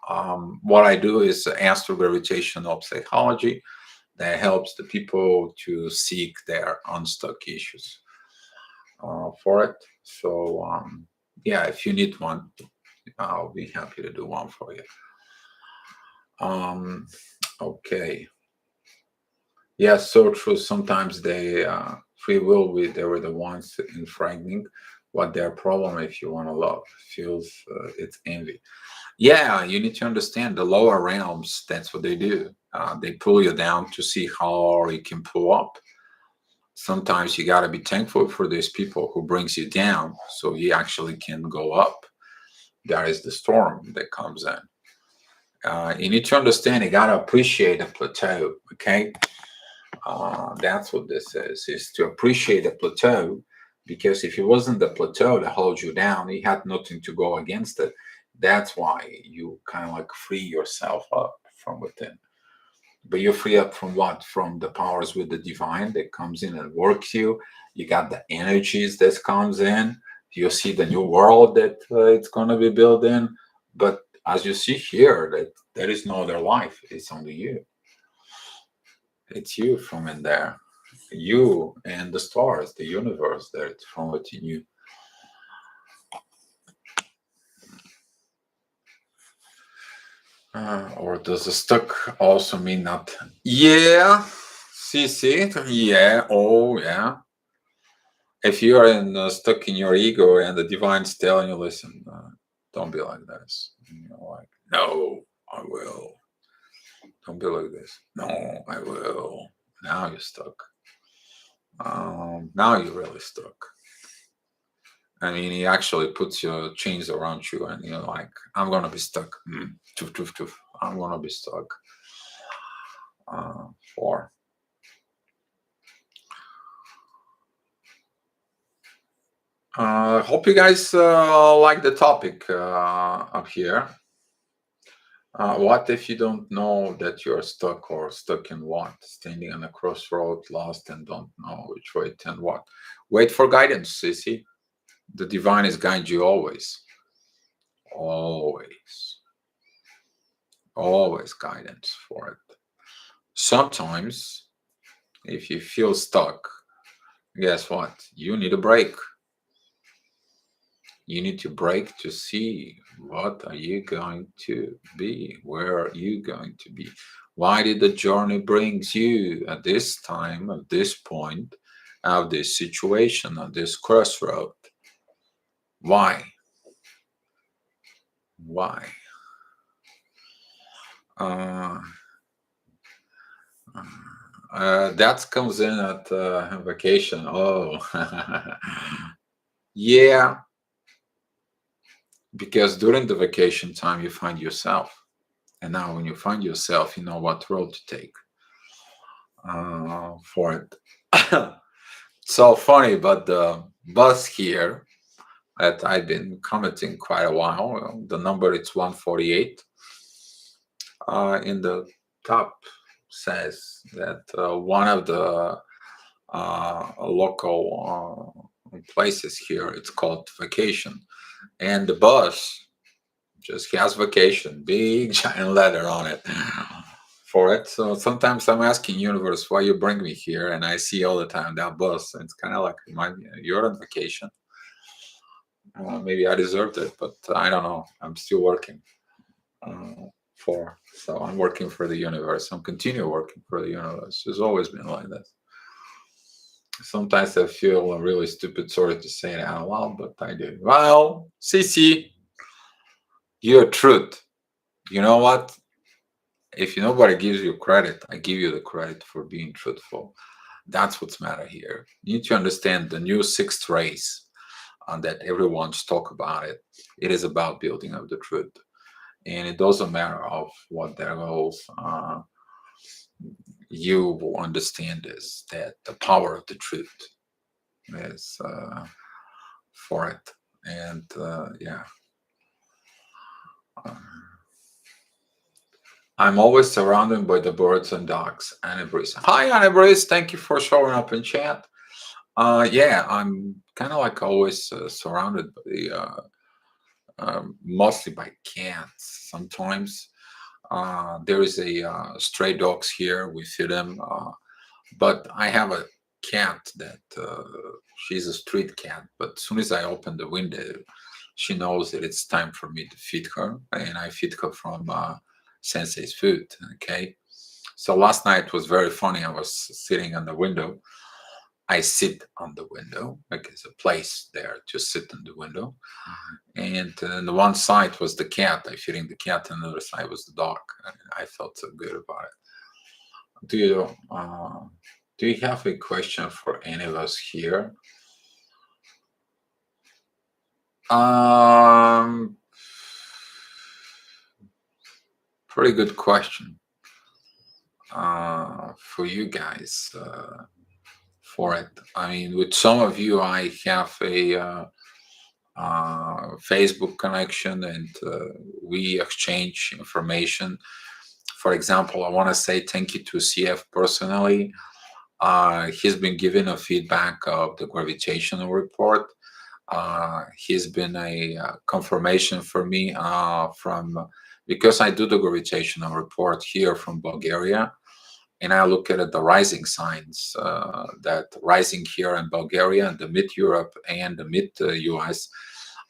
what I do is astrogravitational psychology that helps the people to seek their unstuck issues for it. So yeah, if you need one, I'll be happy to do one for you. Um, okay. Yeah, so true. Sometimes they free will they were the ones in frightening what their problem if you want to love feels it's envy. Yeah, you need to understand the lower realms. That's what they do. They pull you down to see how you can pull up. Sometimes you got to be thankful for these people who brings you down so you actually can go up. That is the storm that comes in. You need to understand you got to appreciate the plateau. Okay, that's what this is to appreciate the plateau, because if it wasn't the plateau that holds you down, you had nothing to go against it. That's why you kind of like free yourself up from within. But you're free up from what? From the powers with the divine that comes in and works you. You got the energies that comes in. You see the new world that it's going to be built in. But as you see here, that there is no other life. It's only you. It's you from in there. You and the stars, the universe that's from within you. Or does the stuck also mean not? Yeah. See? Yeah. Oh, yeah. If you are stuck in your ego and the divine's telling you, listen, don't be like this. And you're like, no, I will. Don't be like this. No, I will. Now you're stuck. Now you're really stuck. I mean, he actually puts your chains around you, and you're like, I'm gonna be stuck. Toof, toof, toof. I'm gonna be stuck. For hope you guys like the topic up here. What if you don't know that you're stuck, or stuck in what? Standing on a crossroad, lost, and don't know which way and what? Wait for guidance, Sissy. The divine is guiding you always. Always. Always guidance for it. Sometimes, if you feel stuck, guess what? You need a break. You need to break to see what are you going to be? Where are you going to be? Why did the journey brings you at this time, at this point, of this situation, at this crossroad? Why? Why? Uh, that comes in at vacation. Oh, yeah, because during the vacation time you find yourself, and now when you find yourself, you know what road to take for it. So funny, but the bus here that I've been commenting quite a while, the number it's 148. In the top says that one of the local places here, it's called vacation, and the bus just has vacation, big giant letter on it for it. So sometimes I'm asking universe why you bring me here, and I see all the time that bus, and it's kind of like you're on vacation. Maybe I deserved it, but I don't know. I'm still working for. So I'm working for the universe. I'm continue working for the universe. It's always been like this. Sometimes I feel really stupid, sorry to say it out loud, but I do. Well, Cece, your truth. You know what? If nobody gives you credit, I give you the credit for being truthful. That's what's matter here. You need to understand the new sixth race that everyone's talk about it. It is about building up the truth, and it doesn't matter of what their goals. You will understand this that the power of the truth is for it, and yeah. Uh, I'm always surrounded by the birds and dogs. Anna Breeze. Hi, Anna Breeze. Thank you for showing up in chat. Yeah, I'm kind of like always surrounded by mostly by cats. Sometimes there is a stray dogs here. We feed them, but I have a cat that she's a street cat. But as soon as I open the window, she knows that it's time for me to feed her, and I feed her from Sensei's food. Okay, so last night was very funny. I was sitting on the window. I sit on the window, like there's a place there to sit on the window. And the one side was the cat. I feeding the cat, and the other side was the dog. And I felt so good about it. Do you do you have a question for any of us here? Um, Pretty good question for you guys for it. I mean, with some of you, I have a Facebook connection, and we exchange information. For example, I want to say thank you to CF personally. He's been giving a feedback of the gravitational report. He's been a confirmation for me from because I do the gravitational report here from Bulgaria, and I look at the rising signs that rising here in Bulgaria and the mid Europe and the mid US,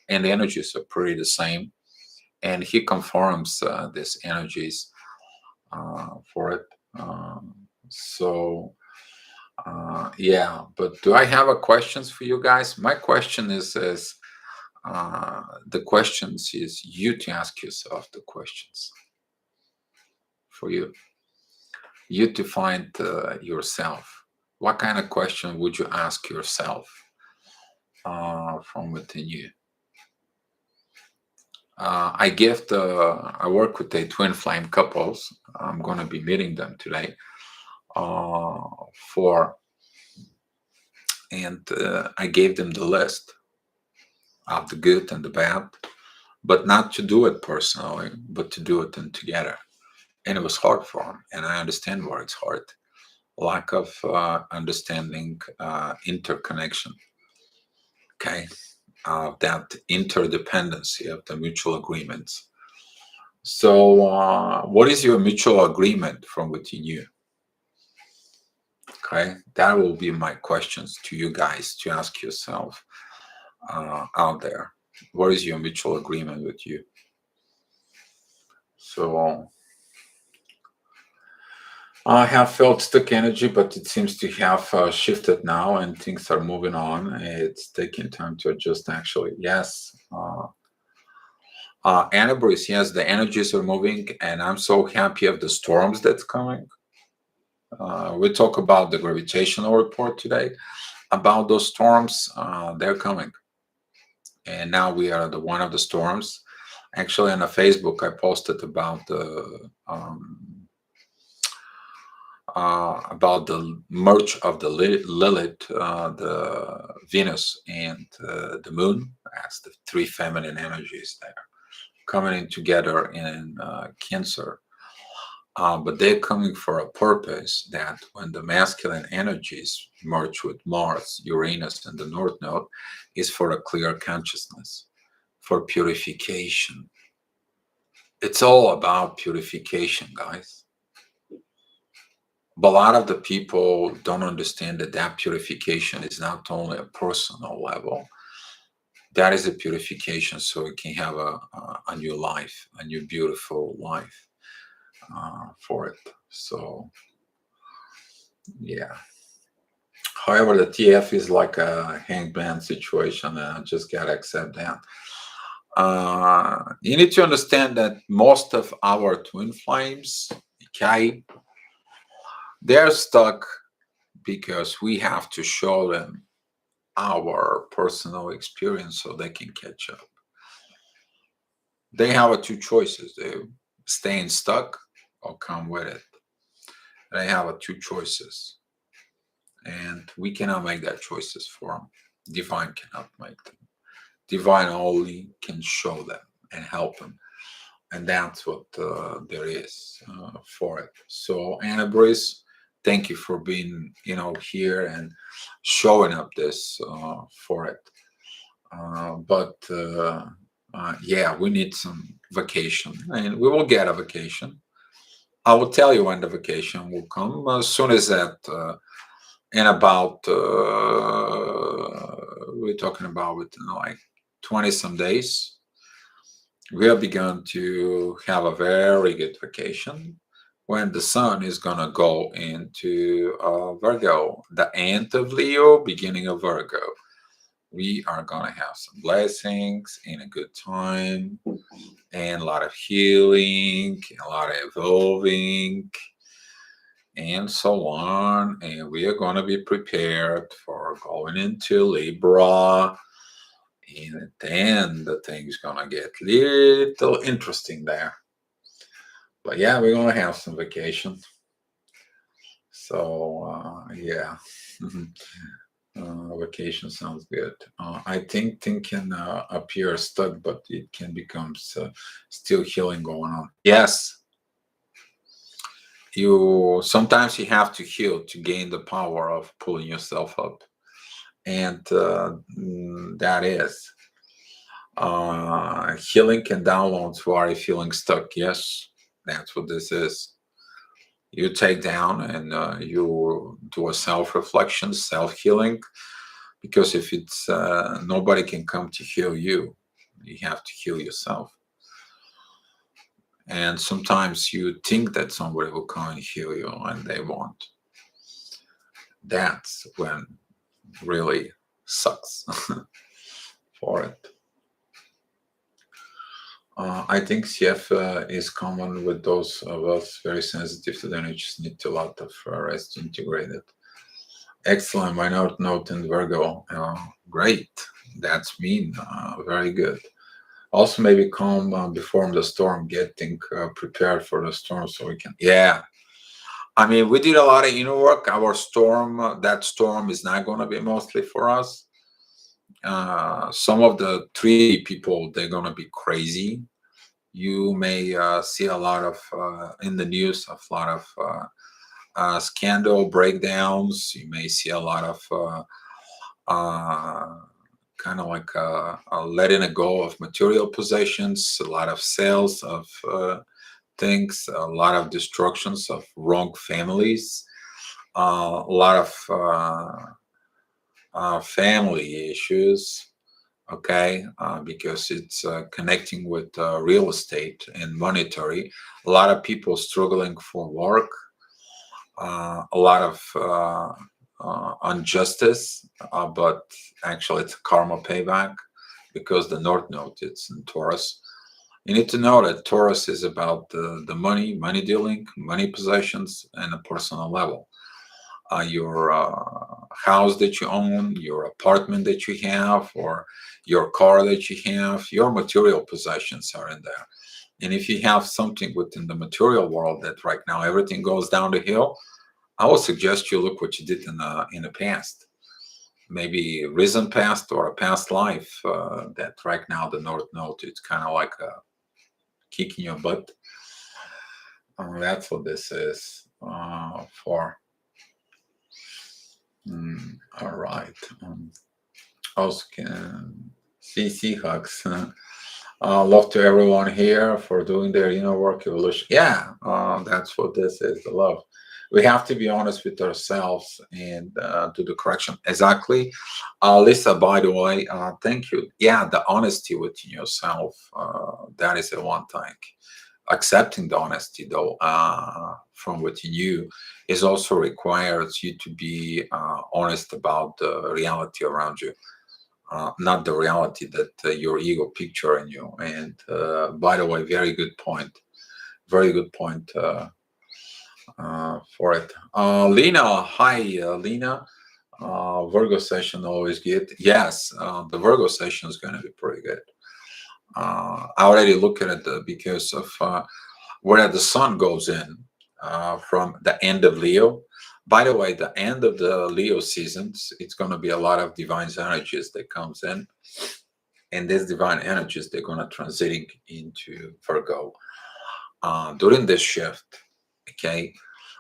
and the energies are pretty the same. And he confirms these energies for it. So yeah, but do I have a questions for you guys? My question is the questions is you to ask yourself the questions for you. You to find yourself. What kind of question would you ask yourself from within you? I work with a twin flame couples. I'm going to be meeting them today for, and I gave them the list of the good and the bad, but not to do it personally, but to do it in together. And it was hard for them, and I understand why it's hard. Lack of understanding interconnection, okay, that interdependency of the mutual agreements. So, what is your mutual agreement from within you? Okay, that will be my questions to you guys to ask yourself out there. What is your mutual agreement with you? So, I have felt stuck energy, but it seems to have shifted now and things are moving on. It's taking time to adjust, actually. Yes. Anna Bruce, yes, the energies are moving, and I'm so happy of the storms that's coming. We talk about the gravitational report today. About those storms, they're coming. And now we are the one of the storms. Actually, on the Facebook, I posted about the merge of the Lilith, the Venus, and the Moon. That's the three feminine energies there coming in together in Cancer. But they're coming for a purpose that when the masculine energies merge with Mars, Uranus, and the North Node, is for a clear consciousness, for purification. It's all about purification, guys. But a lot of the people don't understand that that purification is not only a personal level, that is a purification so it can have a new life, a new beautiful life for it. So, yeah. However, the TF is like a hangman situation, and I just gotta accept that. You need to understand that most of our twin flames, okay, they're stuck because we have to show them our personal experience so they can catch up. They have two choices: they staying stuck or come with it. They have two choices, and we cannot make that choices for them. Divine cannot make them. Divine only can show them and help them, and that's what there is for it. So, Anna Brice, thank you for being, here and showing up this for it. But yeah, we need some vacation, and we will get a vacation. I will tell you when the vacation will come. As soon as that, in about we're talking about within like 20 some days, we have begun to have a very good vacation when the sun is gonna go into Virgo, the end of Leo, beginning of Virgo. We are gonna have some blessings and a good time and a lot of healing, a lot of evolving, and so on. And we are gonna be prepared for going into Libra. And then the thing's gonna get little interesting there. But yeah, we're gonna have some vacation. So yeah, vacation sounds good. I think thing can appear stuck, but it can become still healing going on. Yes, you sometimes you have to heal to gain the power of pulling yourself up, and that is healing can download who are you feeling stuck. Yes, that's what this is. You take down and you do a self reflection, self healing, because if it's nobody can come to heal you, you have to heal yourself. And sometimes you think that somebody will come and heal you and they won't. That's when really sucks for it. I think CF is common with those of us very sensitive to the energy, just need a lot of rest to integrate it. Excellent. My note in Virgo. Great. That's mean. Very good. Also, maybe calm before the storm, getting prepared for the storm so we can. Yeah. I mean, we did a lot of inner work. Our storm, that storm is not going to be mostly for us. Some of the 3D people, they're going to be crazy. You may see a lot of in the news, a lot of scandal breakdowns. You may see a lot of kind of like letting a go of material possessions, a lot of sales of things, a lot of destructions of wrong families, a lot of family issues. Okay, because it's connecting with real estate and monetary. A lot of people struggling for work, a lot of injustice, but actually it's a karma payback because the North Node it's in Taurus. You need to know that Taurus is about the money dealing, money possessions, and a personal level. Your house that you own, your apartment that you have, or your car that you have, your material possessions are in there. And if you have something within the material world that right now everything goes down the hill, I would suggest you look what you did in the past, maybe recent past or a past life. That right now the North Node it's kind of like kicking your butt. That's what this is for. All right. Also, can CC hugs. Love to everyone here for doing their inner work evolution. Yeah, that's what this is. The love. We have to be honest with ourselves and do the correction. Exactly. Lisa, by the way, thank you. Yeah, the honesty within yourself. That is the one thing. Accepting the honesty, though, from within you is also requires you to be honest about the reality around you. not the reality that your ego picture in you. And by the way, very good point. Very good point for it. Lena, hi, Lena. Virgo session always good. Yes, the Virgo session is going to be pretty good. I already look at it because of where the sun goes in from the end of Leo. By the way, the end of the Leo seasons, it's going to be a lot of divine energies that comes in, and these divine energies they're going to transiting into Virgo during this shift. Okay,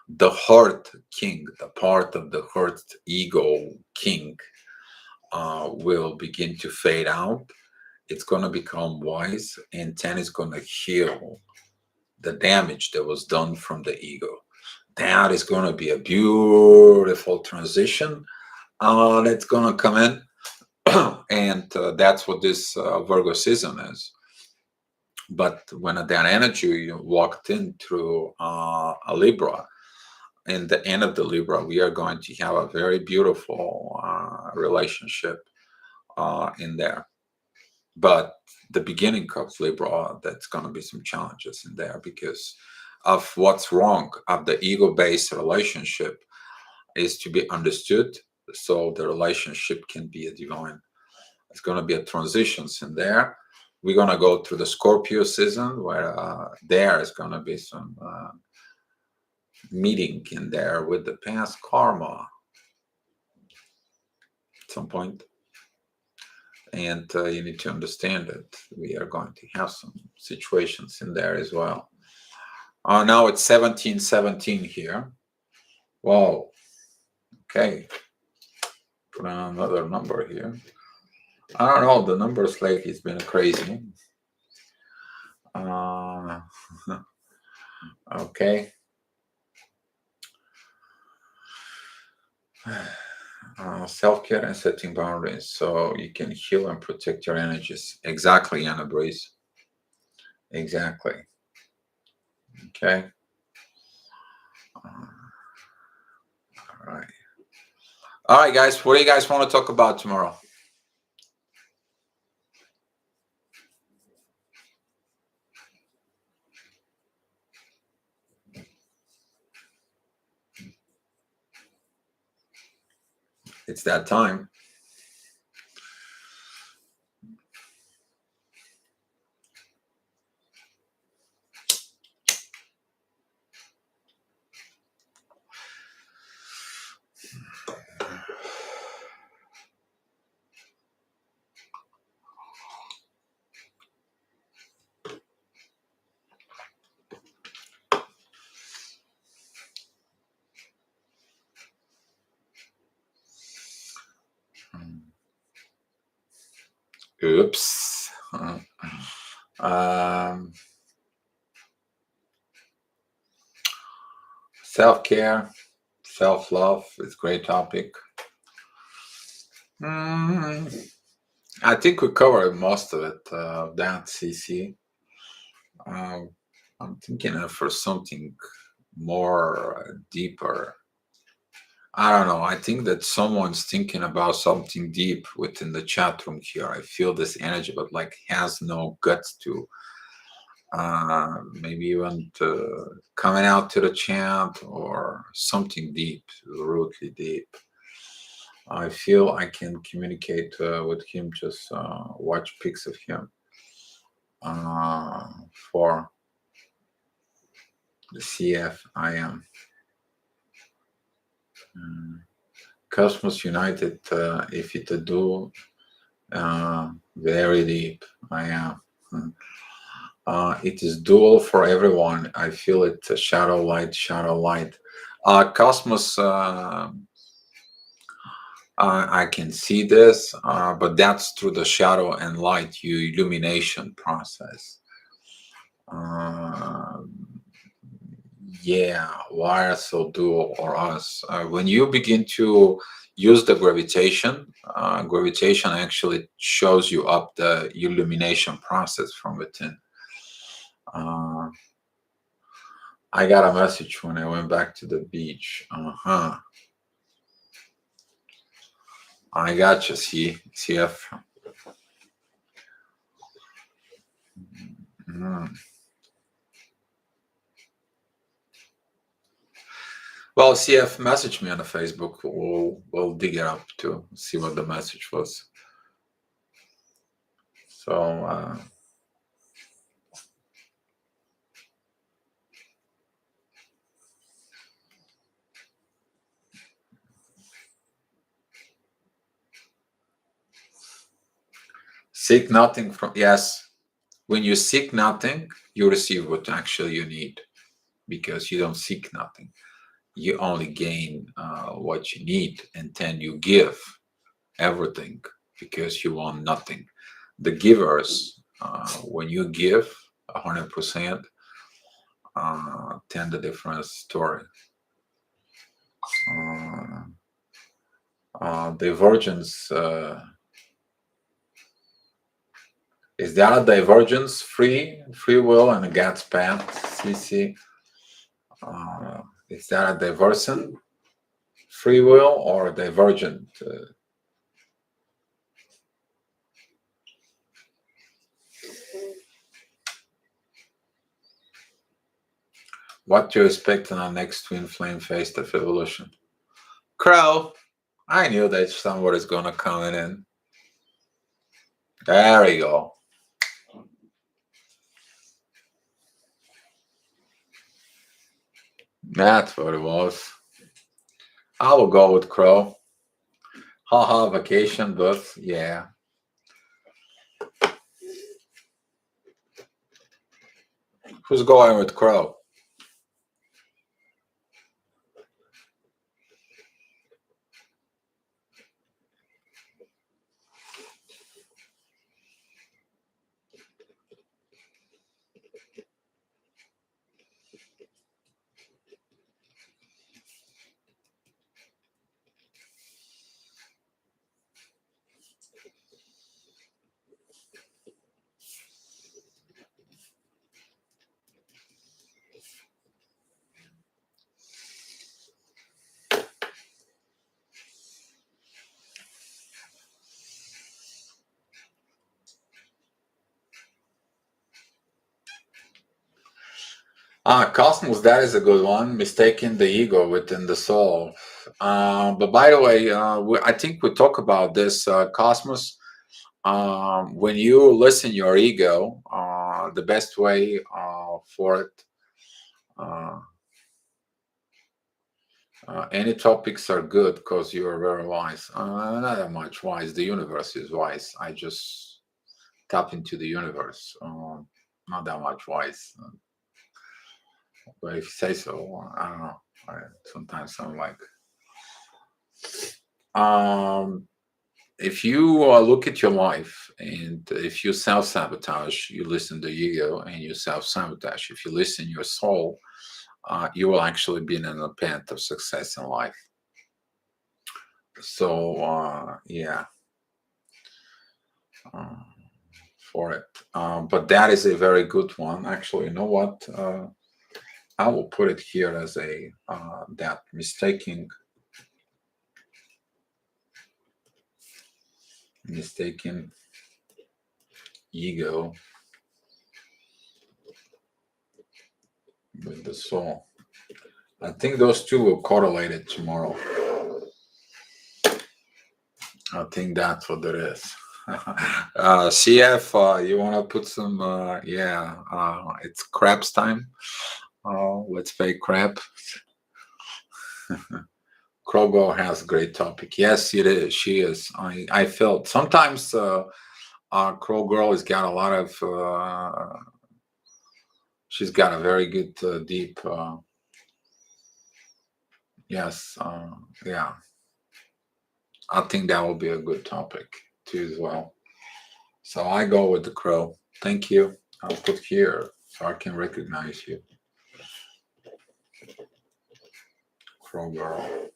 the heart king, the part of the heart ego king, will begin to fade out. It's going to become wise, and then it's going to heal the damage that was done from the ego. That is going to be a beautiful transition that's going to come in. And that's what this Virgo season is. But when that energy walked in through a Libra, in the end of the Libra, we are going to have a very beautiful relationship in there. But the beginning of Libra, that's going to be some challenges in there because of what's wrong of the ego-based relationship is to be understood, so the relationship can be a divine. It's going to be a transitions in there. We're going to go through the Scorpio season where there is going to be some meeting in there with the past karma at some point. And you need to understand that we are going to have some situations in there as well. Now it's 1717 here. Wow. Okay. Put on another number here. I don't know. The numbers lately it's been crazy. Okay. Self-care and setting boundaries so you can heal and protect your energies. Exactly, Anna Breeze. Exactly. Okay. All right. All right, guys. What do you guys want to talk about tomorrow? It's that time. Oops. Self-care, self-love is a great topic. I think we covered most of it. That CC. I'm thinking of for something more deeper. I don't know. I think that someone's thinking about something deep within the chat room here. I feel this energy, but like has no guts to maybe even to coming out to the chat or something deep, rudely deep. I feel I can communicate with him, just watch pics of him for the CF I am. Cosmos United, if it do, very deep. I am. It is dual for everyone. I feel it. Shadow light, shadow light. Cosmos. I can see this, but that's through the shadow and light, illumination process. Yeah, why so dual or us? When you begin to use the gravitation, gravitation actually shows you up the illumination process from within. I got a message when I went back to the beach. I got you, CF. Well, CF messaged me on the Facebook. We'll dig it up to see what the message was. So seek nothing from, yes. When you seek nothing, you receive what actually you need, because you don't seek nothing. You only gain what you need, and then you give everything because you want nothing. The givers, when you give 100%, then the different story. Divergence. Is that a divergence? Free will and a God's path. CC. Is that a divergent free will or a divergent? What to expect in our next twin flame phase of evolution? Crow. I knew that somebody's gonna come in. There you go. That's what it was. I will go with Crow. Haha, vacation, but yeah. Who's going with Crow? Cosmos, that is a good one. Mistaking the ego within the soul. But by the way, I think we talk about this, Cosmos. When you listen your ego, the best way for it, uh, any topics are good because you are very wise. Not that much wise. The universe is wise. I just tap into the universe. Not that much wise. But if you say so, I don't know. Sometimes I'm like, if you look at your life, and if you self-sabotage, you listen to ego and you self-sabotage. If you listen your soul, you will actually be in a path of success in life. So yeah, for it. But that is a very good one. Actually, you know what? I will put it here as a that mistaking ego with the soul. I think those two will correlate it tomorrow. I think that's what it is. CF, you want to put some? Yeah, it's crabs time. Let's play crab. Krogo has a great topic. Yes, it is. She is. I felt sometimes Crow Girl has got a lot of. She's got a very good deep. Yes. Yeah. I think that will be a good topic too as well. So I go with the crow. Thank you. I'll put here so I can recognize you. Crow girl.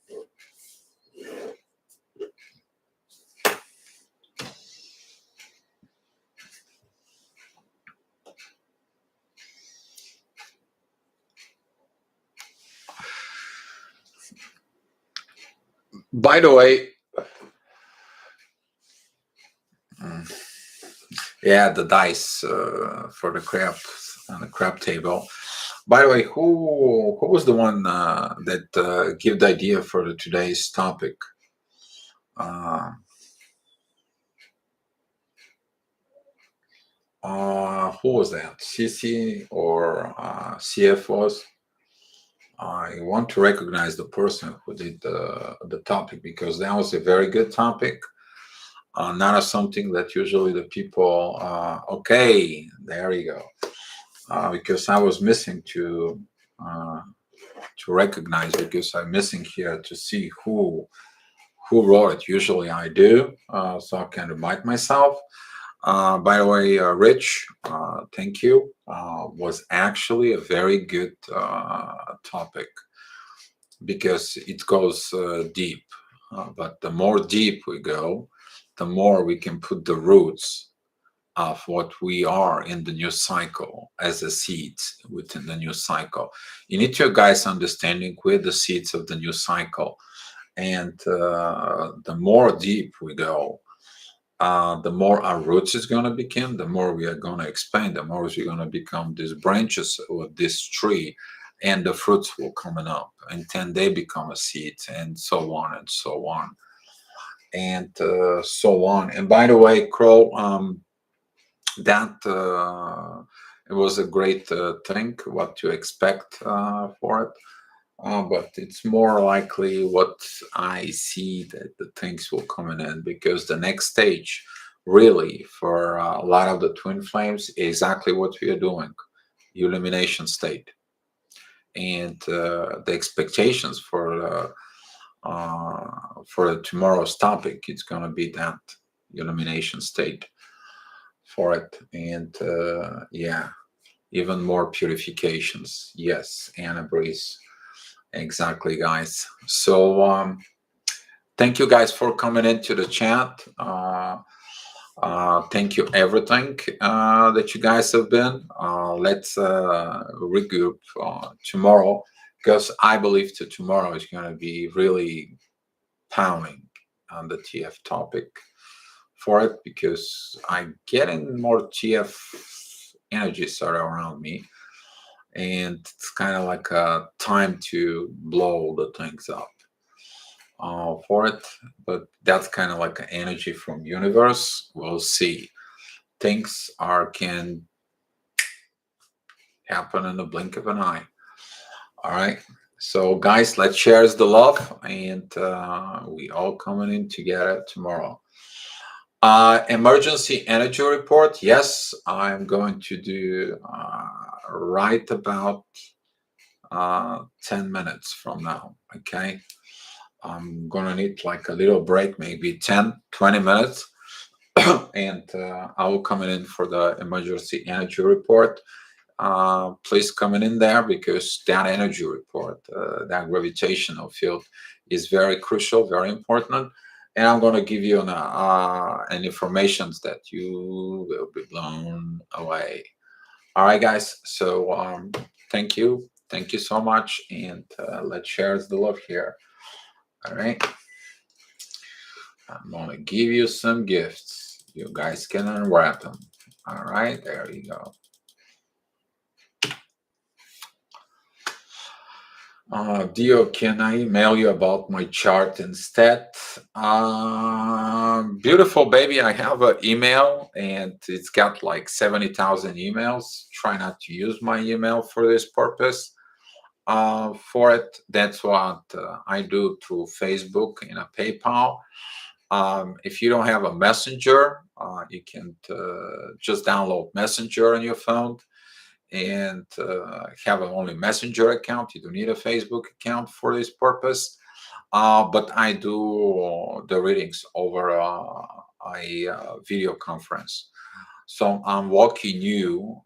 By the way, yeah, the dice for the crab on the crab table. By the way, who was the one that gave the idea for today's topic? Uh, who was that? CC or CFOs? I want to recognize the person who did the topic because that was a very good topic. Not as something that usually the people. Okay, there you go. Because I was missing uh, to recognize because I'm missing here to see who wrote it. Usually I do, so I can remind myself. By the way, Rich, thank you. Was actually a very good topic because it goes deep. But the more deep we go, the more we can put the roots of what we are in the new cycle as a seeds within the new cycle. You need to guys understanding with the seeds of the new cycle. And the more deep we go, the more our roots is going to become, the more we are going to expand, the more we're going to become these branches of this tree, and the fruits will coming up, and then they become a seed, and so on and so on, and so on. And by the way, Crow, that it was a great thing what to expect for it. But it's more likely what I see that the things will come in because the next stage, really, for a lot of the twin flames, is exactly what we are doing, illumination state, and the expectations for tomorrow's topic is going to be that illumination state for it, and yeah, even more purifications. Yes, Anna Breeze. Exactly, guys. So, thank you guys for coming into the chat. Thank you everything that you guys have been. Let's regroup tomorrow because I believe that tomorrow is going to be really pounding on the TF topic for it because I'm getting more TF energies around me, and it's kind of like a time to blow the things up for it. But that's kind of like an energy from universe. We'll see. Things are can happen in the blink of an eye. All right. So guys, let's share the love, and we all coming in together tomorrow. Emergency energy report. Yes, I'm going to do right about 10 minutes from now. Okay. I'm gonna need like a little break, maybe 10, 20 minutes, and I will come in for the emergency energy report. Please come in there because that energy report, that gravitational field, is very crucial, very important. And I'm going to give you an information that you will be blown away. All right, guys. So thank you so much, and let's share the love here. All right. I'm gonna give you some gifts. You guys can unwrap them. All right, there you go. Dio, can I email you about my chart instead? Beautiful baby, I have an email and it's got like 70,000 emails. Try not to use my email for this purpose. For it, that's what I do through Facebook and a PayPal. If you don't have a messenger, you can just download Messenger on your phone and have an only Messenger account. You don't need a Facebook account for this purpose. But I do the readings over a video conference. So I'm walking you,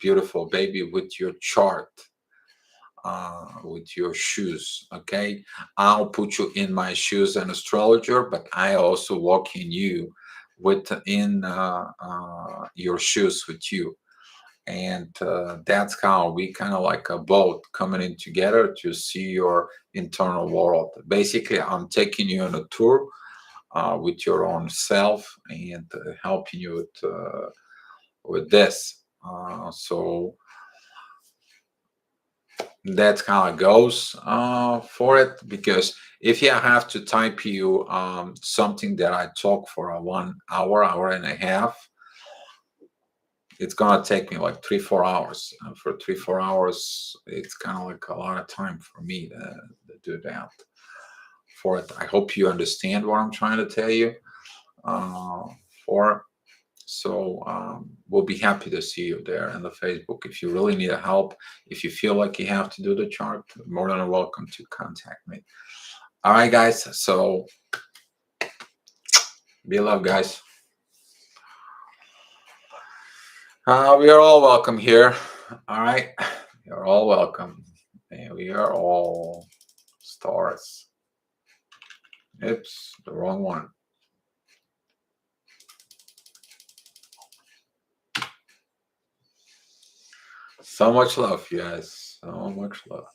beautiful baby, with your chart, with your shoes. Okay, I'll put you in my shoes an astrologer, but I also walk in you within your shoes with you, and that's how we kind of like a boat coming in together to see your internal world. Basically, I'm taking you on a tour with your own self and helping you with this. So That's how it goes for it. Because if you have to type you something that I talk for a 1 hour, hour and a half, it's gonna take me like 3, 4 hours. And for 3, 4 hours, it's kind of like a lot of time for me to do that for it. I hope you understand what I'm trying to tell you. Uh, for So we'll be happy to see you there in the Facebook. If you really need help, if you feel like you have to do the chart, more than welcome to contact me. All right, guys. So be love, guys. We are all welcome here. All right. You're all welcome. And we are all stars. Oops, the wrong one. So much love, you guys. So much love.